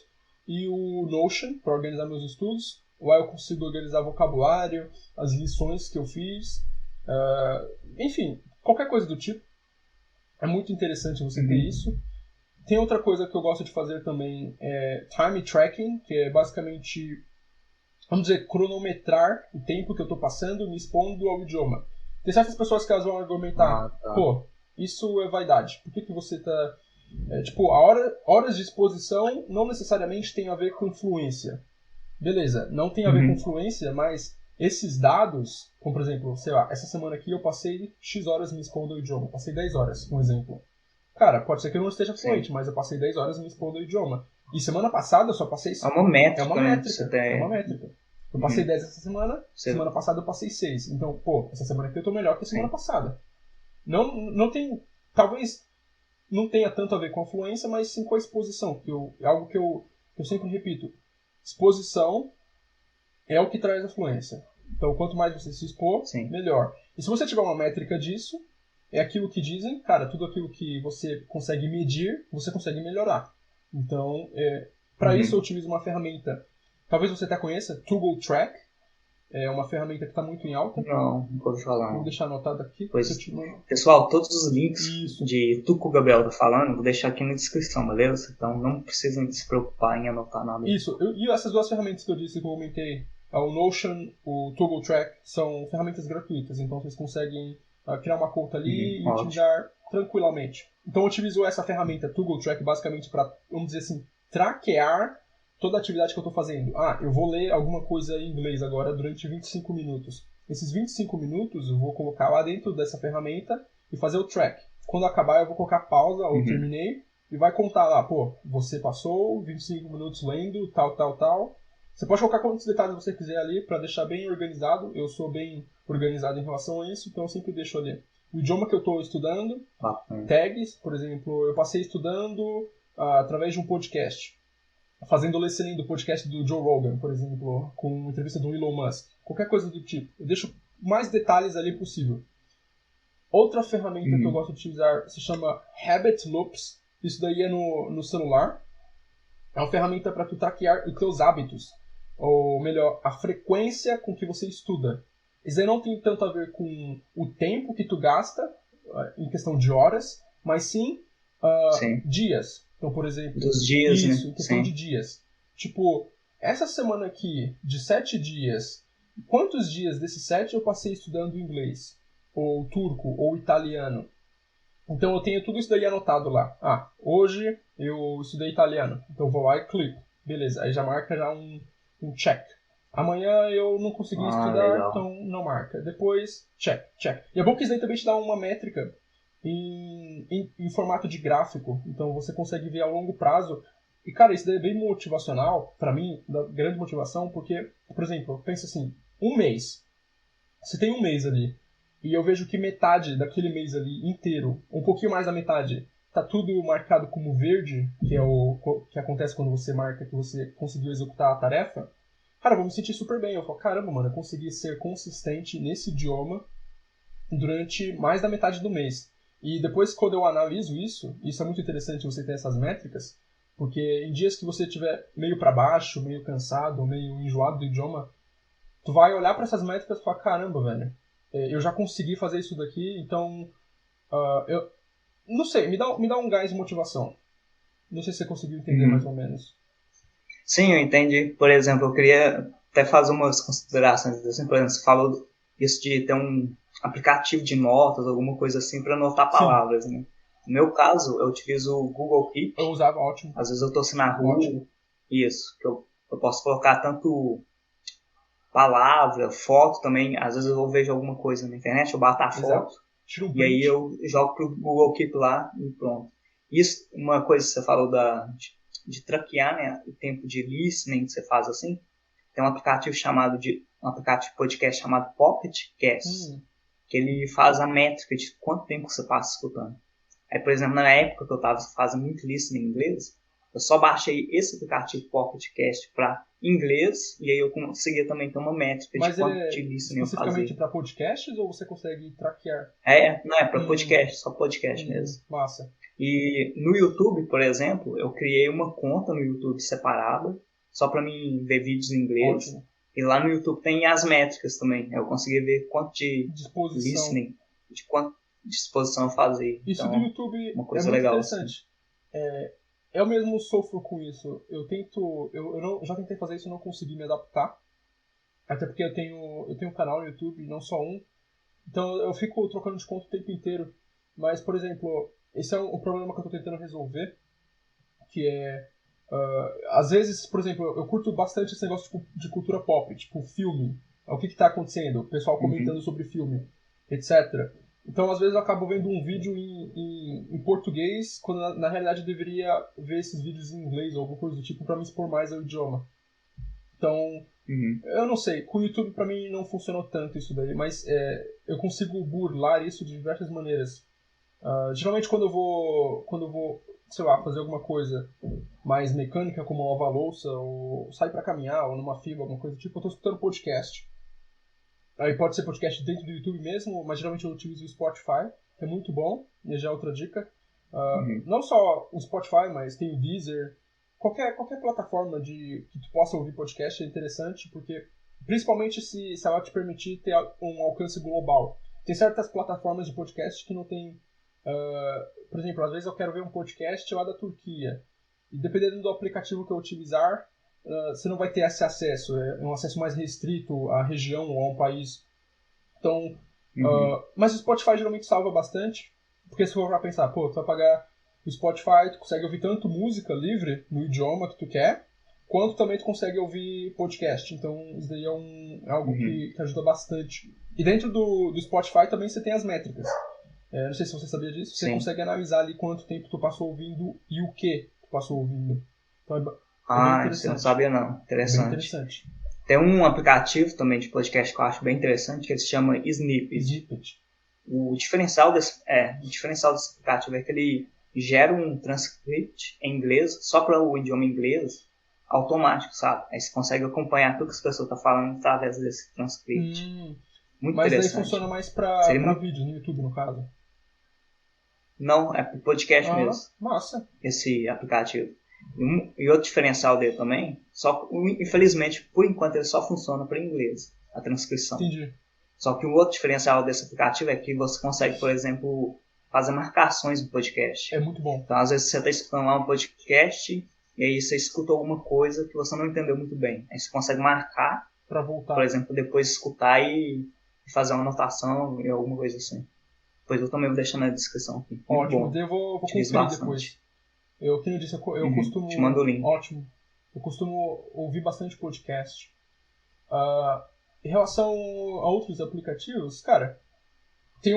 B: e o Notion para organizar meus estudos. Lá eu consigo organizar vocabulário, as lições que eu fiz, enfim, qualquer coisa do tipo. É muito interessante você ter isso. Tem outra coisa que eu gosto de fazer também, é time tracking, que é basicamente, vamos dizer, cronometrar o tempo que eu estou passando me expondo ao idioma. Tem certas pessoas que elas vão argumentar, pô, isso é vaidade. Por que você está... horas de exposição não necessariamente tem a ver com fluência. Beleza, não tem a ver com fluência, mas esses dados, como por exemplo, sei lá, essa semana aqui eu passei X horas me expondo ao idioma, passei 10 horas, um exemplo. Cara, pode ser que eu não esteja fluente, mas eu passei 10 horas me expondo ao idioma. E semana passada eu só passei...
A: É uma métrica,
B: é uma métrica. É uma métrica. Eu passei 10 essa semana, semana passada eu passei 6. Então, pô, essa semana aqui eu tô melhor que a semana passada. Não tem... Talvez não tenha tanto a ver com a fluência, mas sim com a exposição, é algo que eu sempre repito. Exposição é o que traz a fluência. Então, quanto mais você se expor, melhor. E se você tiver uma métrica disso, é aquilo que dizem, cara, tudo aquilo que você consegue medir, você consegue melhorar. Então, para isso eu utilizo uma ferramenta, talvez você até conheça, Toggle Track. É uma ferramenta que está muito em alta.
A: Não, nunca ouvi falar.
B: Vou deixar anotado aqui.
A: Pessoal, todos os links de tudo que o Gabriel tá falando, vou deixar aqui na descrição, beleza? Então não precisam se preocupar em anotar nada.
B: Isso, e essas duas ferramentas que eu disse, que eu comentei, o Notion, o Toggle Track, são ferramentas gratuitas, então vocês conseguem criar uma conta ali e utilizar tranquilamente. Então eu utilizo essa ferramenta, Toggle Track, basicamente para, vamos dizer assim, traquear toda a atividade que eu estou fazendo. Eu vou ler alguma coisa em inglês agora durante 25 minutos. Esses 25 minutos eu vou colocar lá dentro dessa ferramenta e fazer o track. Quando acabar eu vou colocar pausa ou terminei e vai contar lá, pô, você passou 25 minutos lendo, tal. Você pode colocar quantos detalhes você quiser ali para deixar bem organizado. Eu sou bem organizado em relação a isso, então eu sempre deixo ali o idioma que eu estou estudando, tags, por exemplo, eu passei estudando através de um podcast. Fazendo o listening do podcast do Joe Rogan, por exemplo, com uma entrevista do Elon Musk. Qualquer coisa do tipo. Eu deixo mais detalhes ali possível. Outra ferramenta que eu gosto de utilizar se chama Habit Loops. Isso daí é no celular. É uma ferramenta para tu traquear os teus hábitos. Ou melhor, a frequência com que você estuda. Isso aí não tem tanto a ver com o tempo que tu gasta, em questão de horas, mas sim dias. Então, por exemplo...
A: Dos dias,
B: isso,
A: né?
B: Em questão de dias. Tipo, essa semana aqui, de 7 dias, quantos dias desses 7 eu passei estudando inglês? Ou turco, ou italiano? Então, eu tenho tudo isso daí anotado lá. Hoje eu estudei italiano. Então, eu vou lá e clico. Beleza, aí já marca já um check. Amanhã eu não consegui estudar,
A: legal.
B: então não marca. Depois, check. E é bom que isso daí também te dá uma métrica em formato de gráfico, então você consegue ver a longo prazo. E cara, isso daí é bem motivacional, pra mim, da grande motivação, porque, por exemplo, pensa assim, um mês, você tem um mês ali, e eu vejo que metade daquele mês ali inteiro, um pouquinho mais da metade, tá tudo marcado como verde, que é o que acontece quando você marca que você conseguiu executar a tarefa. Cara, eu vou me sentir super bem. Eu falo, caramba, mano, eu consegui ser consistente nesse idioma durante mais da metade do mês. E depois, quando eu analiso isso é muito interessante você ter essas métricas, porque em dias que você estiver meio para baixo, meio cansado, meio enjoado do idioma, tu vai olhar para essas métricas e falar, caramba, velho, eu já consegui fazer isso daqui, então, eu não sei, me dá um gás de motivação. Não sei se você conseguiu entender mais ou menos.
A: Sim, eu entendi. Por exemplo, eu queria até fazer umas considerações, assim, por exemplo, você falou isso de ter um aplicativo de notas, alguma coisa assim, para anotar palavras, né? No meu caso, eu utilizo o Google Keep.
B: Eu usava, ótimo.
A: Às vezes eu tô assim na rua, isso, que eu posso colocar tanto palavra, foto também, às vezes eu vejo alguma coisa na internet, eu bato a foto, e aí eu jogo pro Google Keep lá e pronto. Isso, uma coisa que você falou de traquear, né, o tempo de listening que você faz assim, tem um aplicativo podcast chamado Pocket Cast, que ele faz a métrica de quanto tempo você passa escutando. Aí, por exemplo, na época que eu estava fazendo muito listening em inglês, eu só baixei esse aplicativo Pocket Cast para inglês, e aí eu conseguia também ter uma métrica de quanto de listening eu fazia.
B: Especificamente para podcasts ou você consegue traquear?
A: Não, é para podcast, só podcast mesmo.
B: Massa.
A: E no YouTube, por exemplo, eu criei uma conta no YouTube separada, só para mim ver vídeos em inglês.
B: Ótimo.
A: E lá no YouTube tem as métricas também. Eu consegui ver quanto de listening, de quanto de exposição eu fazia.
B: Isso
A: então,
B: do YouTube
A: uma coisa
B: é muito
A: legal,
B: interessante. Assim. Eu mesmo sofro com isso. Eu já tentei fazer isso e não consegui me adaptar. Até porque eu tenho um canal no YouTube, não só um. Então eu fico trocando de conta o tempo inteiro. Mas, por exemplo, esse é um problema que eu estou tentando resolver. Que é... às vezes, por exemplo, eu curto bastante esse negócio de cultura pop. Tipo, filme. O que está acontecendo? O pessoal comentando sobre filme, etc. Então, às vezes, eu acabo vendo um vídeo em português, quando na realidade eu deveria ver esses vídeos em inglês ou alguma coisa do tipo para me expor mais ao idioma. Então, eu não sei, com o YouTube pra mim não funcionou tanto isso daí, mas eu consigo burlar isso de diversas maneiras. Geralmente quando eu vou, sei lá, fazer alguma coisa mais mecânica, como lavar a louça, ou sair pra caminhar, ou numa fila, alguma coisa do tipo, eu tô escutando podcast. Aí pode ser podcast dentro do YouTube mesmo, mas geralmente eu utilizo o Spotify, que é muito bom, e já é outra dica. Não só o Spotify, mas tem o Deezer. Qualquer plataforma que tu possa ouvir podcast é interessante, porque principalmente se ela te permitir ter um alcance global. Tem certas plataformas de podcast que não tem... por exemplo, às vezes eu quero ver um podcast lá da Turquia. E dependendo do aplicativo que eu utilizar, você não vai ter esse acesso. É um acesso mais restrito à região ou a um país. Então, mas o Spotify geralmente salva bastante. Porque se for pra pensar, pô, tu vai pagar o Spotify, tu consegue ouvir tanto música livre no idioma que tu quer, quanto também tu consegue ouvir podcast. Então, isso daí é algo que ajuda bastante. E dentro do Spotify também você tem as métricas. Não sei se você sabia disso. Você consegue analisar ali quanto tempo tu passou ouvindo e o que tu passou ouvindo. Então, é bem interessante.
A: Isso eu não sabia não. Interessante.
B: É bem interessante.
A: Tem um aplicativo também de podcast que eu acho bem interessante, que ele se chama Snippet. O diferencial desse aplicativo é que ele gera um transcript em inglês, só para o idioma inglês, automático, sabe? Aí você consegue acompanhar tudo que as pessoas estão falando através desse transcript. Muito
B: mas
A: interessante.
B: Daí funciona mais para vídeos no YouTube, no caso?
A: Não, é para podcast mesmo.
B: Massa.
A: Esse aplicativo. E outro diferencial dele também, infelizmente, por enquanto ele só funciona para inglês, a transcrição.
B: Entendi.
A: Só que o outro diferencial desse aplicativo é que você consegue, por exemplo, fazer marcações no podcast.
B: É muito bom.
A: Então, às vezes você está escutando lá um podcast e aí você escuta alguma coisa que você não entendeu muito bem. Aí você consegue marcar,
B: para voltar.
A: Por exemplo, depois escutar e fazer uma anotação e alguma coisa assim. Depois eu também vou deixar na descrição aqui.
B: Ótimo, eu vou conferir depois. Eu, como eu disse, eu costumo...
A: Te mando o link.
B: Ótimo. Eu costumo ouvir bastante podcast. Em relação a outros aplicativos, cara, tem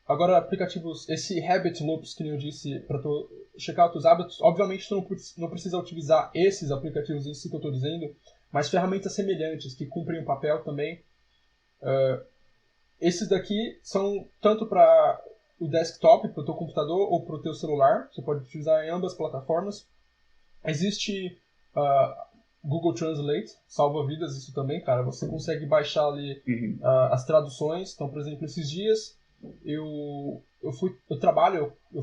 B: agora aplicativos, esse Habit Loops, que eu disse, para tu checar outros hábitos. Obviamente tu não precisa utilizar esses aplicativos em si que eu estou dizendo, mas ferramentas semelhantes que cumprem o papel também. Esses daqui são tanto para o desktop, para o teu computador ou para o teu celular. Você pode utilizar em ambas plataformas. Existe Google Translate, salva vidas isso também, cara. Você consegue baixar ali as traduções. Então, por exemplo, esses dias eu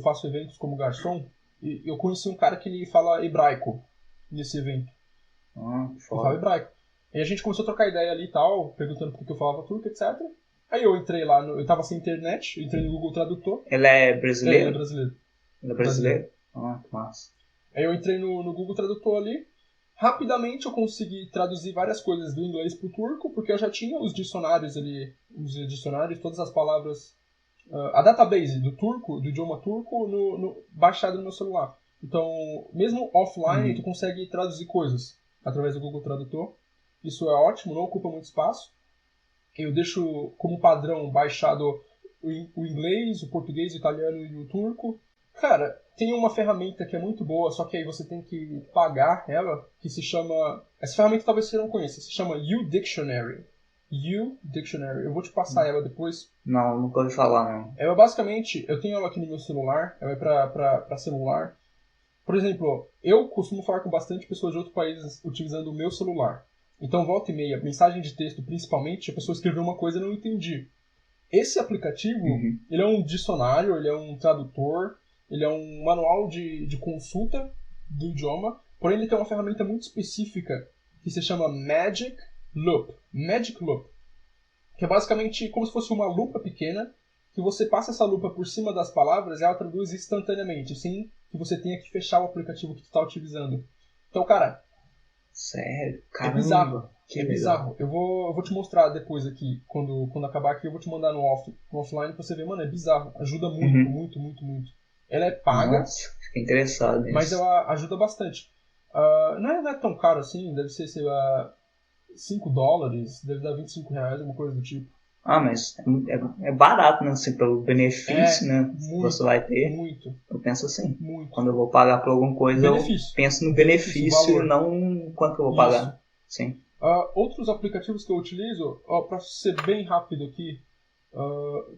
B: faço eventos como garçom e eu conheci um cara que ele fala hebraico nesse evento. Ele fala hebraico. E a gente começou a trocar ideia ali e tal, perguntando por que eu falava turco, etc. Aí eu entrei lá, eu tava sem internet, entrei no Google Tradutor.
A: Ele é brasileiro?
B: Ele é brasileiro.
A: Ele é brasileiro? Que massa.
B: Aí eu entrei no Google Tradutor ali. Rapidamente eu consegui traduzir várias coisas do inglês pro turco, porque eu já tinha os dicionários ali, todas as palavras, a database do turco, do idioma turco, baixado no meu celular. Então, mesmo offline, tu consegue traduzir coisas através do Google Tradutor. Isso é ótimo, não ocupa muito espaço. Eu deixo como padrão baixado o inglês, o português, o italiano e o turco. Cara, tem uma ferramenta que é muito boa, só que aí você tem que pagar ela, que se chama... Essa ferramenta talvez você não conheça, se chama YouDictionary. YouDictionary. Eu vou te passar ela depois.
A: Não, nunca ouvi falar, não.
B: Ela basicamente, eu tenho ela aqui no meu celular, ela é pra celular. Por exemplo, eu costumo falar com bastante pessoas de outros países utilizando o meu celular. Então, volta e meia, mensagem de texto principalmente, a pessoa escreveu uma coisa e eu não entendi. Esse aplicativo, ele é um dicionário, ele é um tradutor, ele é um manual de consulta do idioma, porém ele tem uma ferramenta muito específica que se chama Magic Loop. Magic Loop. Que é basicamente como se fosse uma lupa pequena, que você passa essa lupa por cima das palavras e ela traduz instantaneamente, sem que você tenha que fechar o aplicativo que tu está utilizando. Então, cara,
A: Sério?
B: é
A: Caramba,
B: bizarro.
A: que
B: É
A: legal.
B: bizarro. Eu vou te mostrar depois aqui, quando acabar aqui, eu vou te mandar no offline pra você ver. Mano, é bizarro. Ajuda muito, muito, muito, muito. Ela é paga,
A: Nossa, fiquei interessado nisso.
B: mas ela ajuda bastante. Não é tão caro assim, deve ser, sei lá, $5, deve dar R$ 25, alguma coisa do tipo.
A: Ah, mas é barato, né? Assim, pelo benefício, né? Que você vai ter.
B: Muito,
A: Eu penso assim.
B: muito.
A: Quando eu vou pagar por alguma coisa,
B: Benefício.
A: eu penso no
B: Benefício,
A: benefício
B: valor.
A: e não quanto eu vou
B: Isso.
A: pagar. Sim.
B: Outros aplicativos que eu utilizo, para ser bem rápido aqui,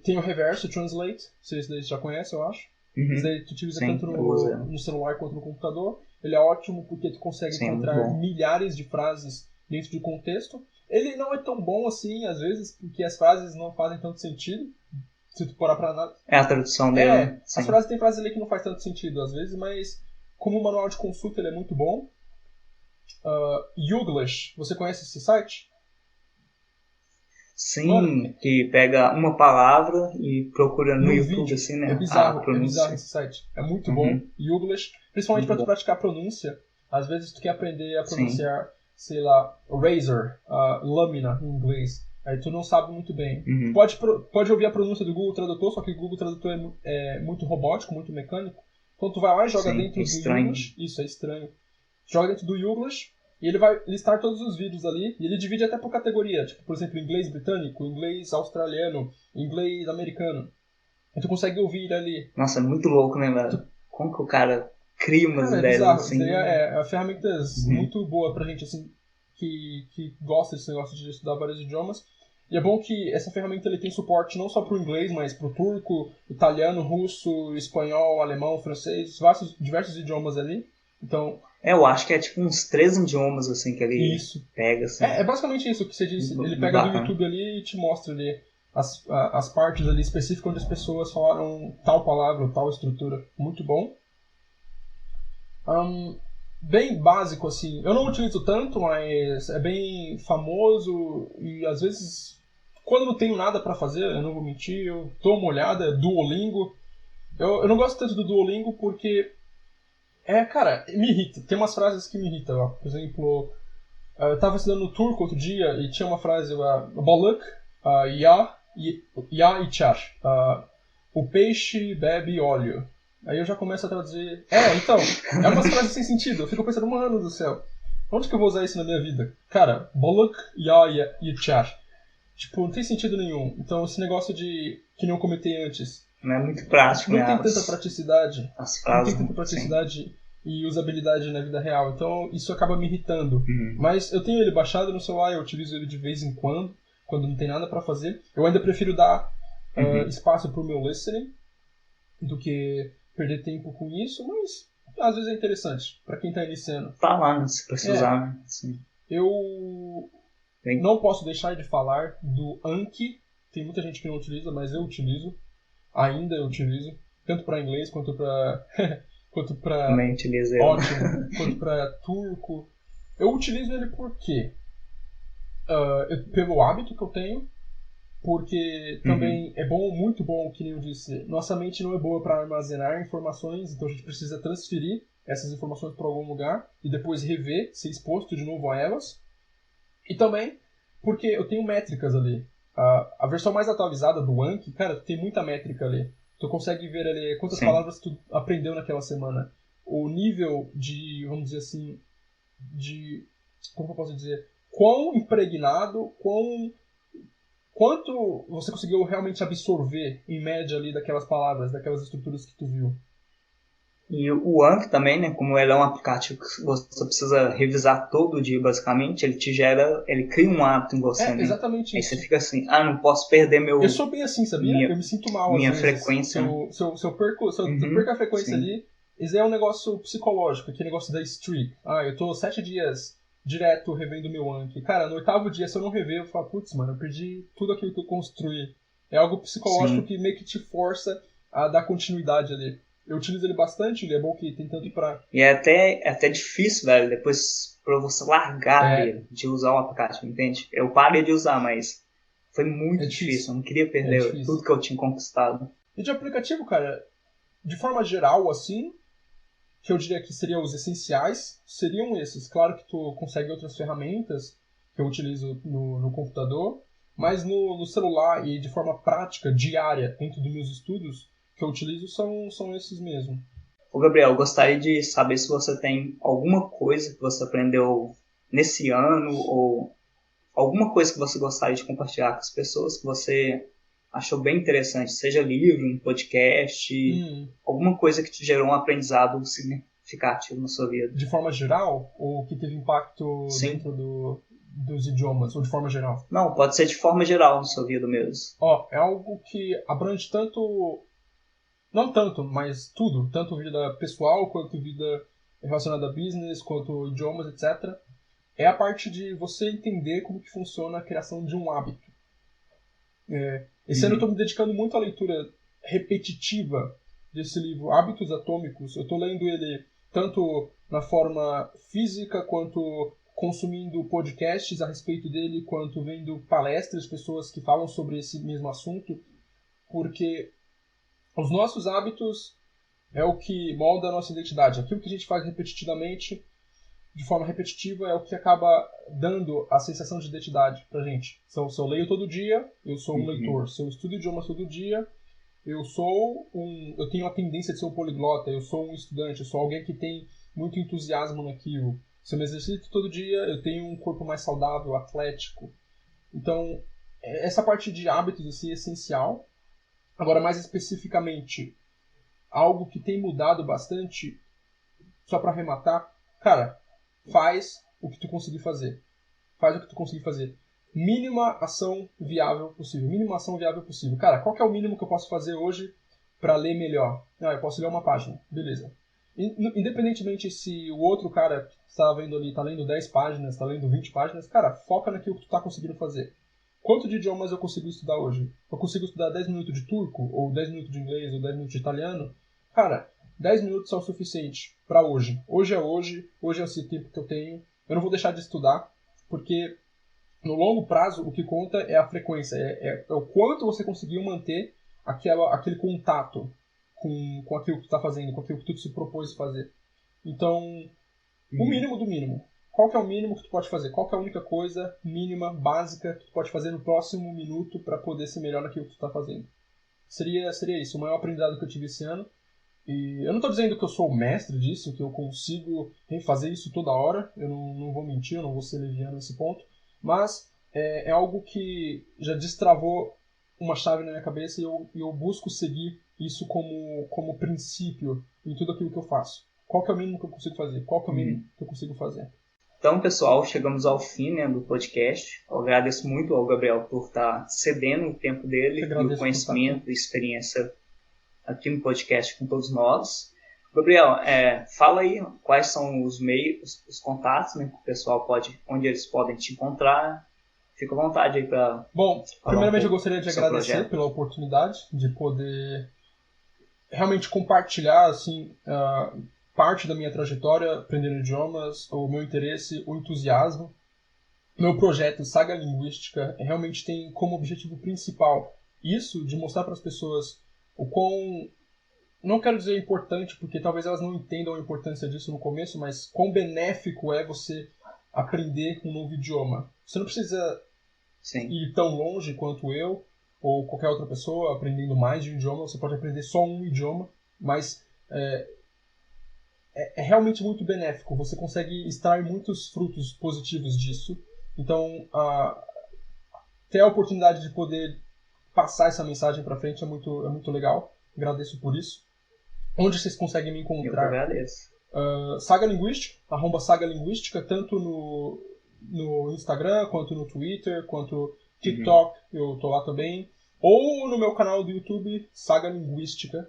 B: tem o Reverse Translate, vocês já conhecem, eu acho. Isso daí tu utiliza
A: Sim,
B: tanto
A: eu uso.
B: no celular quanto no computador. Ele é ótimo porque tu consegue
A: Sim,
B: encontrar milhares de frases dentro de contexto. Ele não é tão bom assim, às vezes, porque as frases não fazem tanto sentido. Se tu parar pra nada.
A: É a tradução dele.
B: As frases tem frases ali que não faz tanto sentido às vezes, mas como manual de consulta ele é muito bom. Youglish, você conhece esse site?
A: Sim,
B: Mano,
A: que pega uma palavra e procura no YouTube,
B: vídeo.
A: assim, né?
B: É
A: A
B: bizarro
A: pronúncia.
B: esse site. É muito bom. Youglish, principalmente para tu praticar a pronúncia. Às vezes tu quer aprender a pronunciar, sei lá, razor, lâmina em inglês. Aí tu não sabe muito bem. Pode ouvir a pronúncia do Google Tradutor, só que o Google Tradutor é muito robótico, muito mecânico. Então tu vai lá e joga dentro do Youglish. Isso, é estranho. Joga dentro do Youglish e ele vai listar todos os vídeos ali. E ele divide até por categoria. Tipo, por exemplo, inglês britânico, inglês australiano, inglês americano. E tu consegue ouvir ali.
A: Nossa, é muito louco, né, velho? Como que o cara cria umas ideias
B: bizarro.
A: assim?
B: É ferramentas muito boa pra gente, assim, que gosta desse negócio de estudar vários idiomas. E é bom que essa ferramenta ele tem suporte não só pro inglês, mas pro turco, italiano, russo, espanhol, alemão, francês, diversos idiomas ali. Então...
A: eu acho que é tipo uns 3 idiomas, assim, que ele pega, assim.
B: É basicamente isso que você disse. Ele pega do YouTube ali e te mostra ali as partes ali específicas onde as pessoas falaram tal palavra, tal estrutura. Muito bom. Bem básico, assim. Eu não utilizo tanto, mas é bem famoso e às vezes, quando não tenho nada pra fazer, eu não vou mentir, eu dou uma olhada, Duolingo. Eu não gosto tanto do Duolingo porque, cara, me irrita. Tem umas frases que me irritam. Ó. Por exemplo, eu tava estudando turco outro dia e tinha uma frase, balık, ya içer. O peixe bebe óleo. Aí eu já começo a traduzir. Então, é umas frases sem sentido. Eu fico pensando, mano do céu, onde que eu vou usar isso na minha vida? Cara, balık, ya içer. Tipo, não tem sentido nenhum. Então, esse negócio de que nem eu comentei antes.
A: Não é muito prático,
B: não
A: né?
B: Tem tanta praticidade.
A: As frases.
B: Não tem tanta praticidade e usabilidade na vida real. Então, isso acaba me irritando. Mas eu tenho ele baixado no celular, eu utilizo ele de vez em quando não tem nada pra fazer. Eu ainda prefiro dar espaço pro meu listening do que perder tempo com isso, mas às vezes é interessante pra quem tá iniciando.
A: Falar, né? Se precisar, né? Sim.
B: Eu não posso deixar de falar do Anki. Tem muita gente que não utiliza, mas eu utilizo. Ainda eu utilizo. Tanto pra inglês quanto pra...
A: Também utilizo ele.
B: Ótimo. Quanto pra turco. Eu utilizo ele por quê? Pelo hábito que eu tenho. Porque também é bom, muito bom, que nem eu disse, nossa mente não é boa para armazenar informações, então a gente precisa transferir essas informações para algum lugar e depois rever, ser exposto de novo a elas. E também porque eu tenho métricas ali. A versão mais atualizada do Anki, cara, tem muita métrica ali. Tu consegue ver ali quantas palavras tu aprendeu naquela semana. O nível de, vamos dizer assim, como eu posso dizer, quão impregnado, quanto você conseguiu realmente absorver, em média, ali, daquelas palavras, daquelas estruturas que tu viu.
A: E o Anki também, né, como ele é um aplicativo que você precisa revisar todo dia, basicamente, ele cria um hábito em você,
B: É
A: né?
B: exatamente
A: Aí você
B: isso.
A: fica assim, não posso perder
B: Eu sou bem assim, sabia? Eu me sinto mal às
A: minha
B: vezes.
A: frequência, né?
B: Se eu perco a frequência
A: Sim,
B: ali, isso é um negócio psicológico, aquele negócio da streak. Eu tô 7 dias direto revendo meu Anki. Cara, no 8º dia, se eu não rever, eu falo, putz, mano, eu perdi tudo aquilo que eu construí. É algo psicológico
A: sim.
B: que meio que te força a dar continuidade ali. Eu utilizo ele bastante, ele é bom que tem tanto pra...
A: E é até difícil, velho, depois pra você largar
B: É,
A: dele, de usar o aplicativo, entende? Eu parei de usar, mas foi
B: é
A: muito difícil.
B: difícil.
A: Eu não queria
B: É
A: perder
B: difícil.
A: tudo que eu tinha conquistado.
B: E de aplicativo, cara, de forma geral, assim, que eu diria que seriam os essenciais, seriam esses. Claro que tu consegue outras ferramentas que eu utilizo no computador, mas no celular e de forma prática, diária, dentro dos meus estudos, que eu utilizo são esses mesmo.
A: Ô, Gabriel, eu gostaria de saber se você tem alguma coisa que você aprendeu nesse ano ou alguma coisa que você gostaria de compartilhar com as pessoas que você achou bem interessante, seja livro, um podcast,
B: Hum,
A: alguma coisa que te gerou um aprendizado significativo na sua vida.
B: de forma geral, ou que teve impacto
A: Sim?
B: dentro dos idiomas, ou de forma geral?
A: Não, pode ser de forma geral na sua vida mesmo.
B: É algo que abrange tanto, não tanto, mas tudo, tanto vida pessoal, quanto vida relacionada a business, quanto idiomas, etc. É a parte de você entender como que funciona a criação de um hábito. Esse ano eu estou
A: Uhum.
B: me dedicando muito à leitura repetitiva desse livro, Hábitos Atômicos. Eu estou lendo ele tanto na forma física, quanto consumindo podcasts a respeito dele, quanto vendo palestras de pessoas que falam sobre esse mesmo assunto, porque os nossos hábitos é o que molda a nossa identidade. Aquilo que a gente faz repetitivamente de forma repetitiva é o que acaba dando a sensação de identidade pra gente. Então, se eu leio todo dia, eu sou um
A: Uhum.
B: leitor. Se eu estudo idiomas todo dia, eu tenho a tendência de ser um poliglota, eu sou um estudante, eu sou alguém que tem muito entusiasmo naquilo. Se eu me exercito todo dia, eu tenho um corpo mais saudável, atlético. Então, essa parte de hábitos assim, é essencial. Agora, mais especificamente, algo que tem mudado bastante, só para arrematar, cara, faz o que tu conseguir fazer. Faz o que tu conseguir fazer. Mínima ação viável possível. Mínima ação viável possível. Cara, qual que é o mínimo que eu posso fazer hoje para ler melhor? Eu posso ler uma página. Beleza. Independentemente se o outro cara que está vendo ali está lendo 10 páginas, está lendo 20 páginas, cara, foca naquilo que tu está conseguindo fazer. Quanto de idiomas eu consigo estudar hoje? Eu consigo estudar 10 minutos de turco, ou 10 minutos de inglês, ou 10 minutos de italiano? Cara, 10 minutos é o suficiente para hoje. Hoje é esse tempo que eu tenho. Eu não vou deixar de estudar, porque no longo prazo o que conta é a frequência, é o quanto você conseguiu manter aquele contato com aquilo que tu está fazendo, com aquilo que tu se propôs fazer. Então, o
A: Uhum.
B: mínimo do mínimo. Qual que é o mínimo que tu pode fazer? Qual que é a única coisa mínima, básica, que tu pode fazer no próximo minuto para poder ser melhor naquilo que tu está fazendo? Seria isso, o maior aprendizado que eu tive esse ano. E eu não estou dizendo que eu sou o mestre disso, que eu consigo fazer isso toda hora, eu não vou mentir, eu não vou ser leviano nesse ponto, mas é algo que já destravou uma chave na minha cabeça e eu busco seguir isso como princípio em tudo aquilo que eu faço. Qual que é o mínimo que eu consigo fazer? Qual que é o mínimo
A: Uhum.
B: que eu consigo fazer?
A: Então, pessoal, chegamos ao fim, né, do podcast. Eu agradeço muito ao Gabriel por estar cedendo o tempo
B: Te
A: dele e o
B: agradeço por estar aqui.
A: conhecimento e experiência aqui no podcast com todos nós. Gabriel, fala aí quais são os meios, os contatos, né, que o pessoal pode, onde eles podem te encontrar. Fica à vontade aí para
B: Bom,
A: falar um
B: primeiramente eu
A: pouco
B: gostaria de
A: do seu
B: agradecer
A: projeto.
B: pela oportunidade de poder realmente compartilhar assim parte da minha trajetória aprendendo idiomas, o meu interesse, o entusiasmo. Meu projeto Saga Linguística realmente tem como objetivo principal isso de mostrar para as pessoas o quão, não quero dizer importante, porque talvez elas não entendam a importância disso no começo, mas quão benéfico é você aprender um novo idioma. Você não precisa
A: Sim.
B: ir tão longe quanto eu ou qualquer outra pessoa aprendendo mais de um idioma. Você pode aprender só um idioma, mas é realmente muito benéfico. Você consegue extrair muitos frutos positivos disso. Então, ter a oportunidade de poder passar essa mensagem para frente é muito legal. Agradeço por isso. Onde vocês conseguem me
A: Eu que
B: encontrar?
A: agradeço.
B: Saga Linguística, @Saga Linguística, tanto no Instagram, quanto no Twitter, quanto TikTok, eu tô lá também. Ou no meu canal do YouTube, Saga Linguística.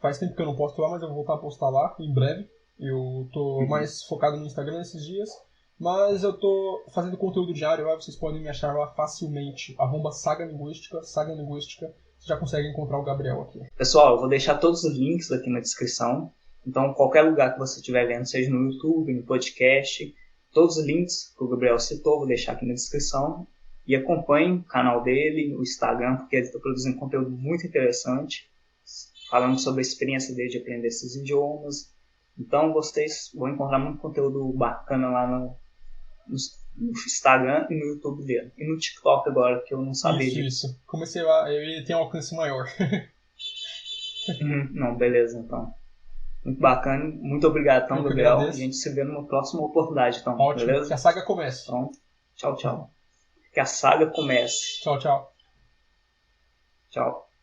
B: Faz tempo que eu não posto lá, mas eu vou voltar a postar lá em breve. Eu tô mais focado no Instagram esses dias. Mas eu tô fazendo conteúdo diário lá, vocês podem me achar lá facilmente. @Saga Linguística, Saga Linguística. Você já consegue encontrar o Gabriel aqui.
A: Pessoal, eu vou deixar todos os links aqui na descrição. Então, qualquer lugar que você estiver vendo, seja no YouTube, no podcast, todos os links que o Gabriel citou, vou deixar aqui na descrição. E acompanhe o canal dele, o Instagram, porque ele está produzindo conteúdo muito interessante, falando sobre a experiência dele de aprender esses idiomas. Então, vocês vão encontrar muito conteúdo bacana lá no Instagram e no YouTube dele. E no TikTok agora, que eu não sabia disso.
B: Isso. Comecei lá, ele tem um alcance maior.
A: Não, beleza, então. Muito bacana. Muito obrigado, então, Gabriel. A gente se vê numa próxima oportunidade, então.
B: Ótimo.
A: Beleza?
B: Que a saga comece.
A: Então, tchau, tchau. Que a saga comece.
B: Tchau, tchau.
A: Tchau.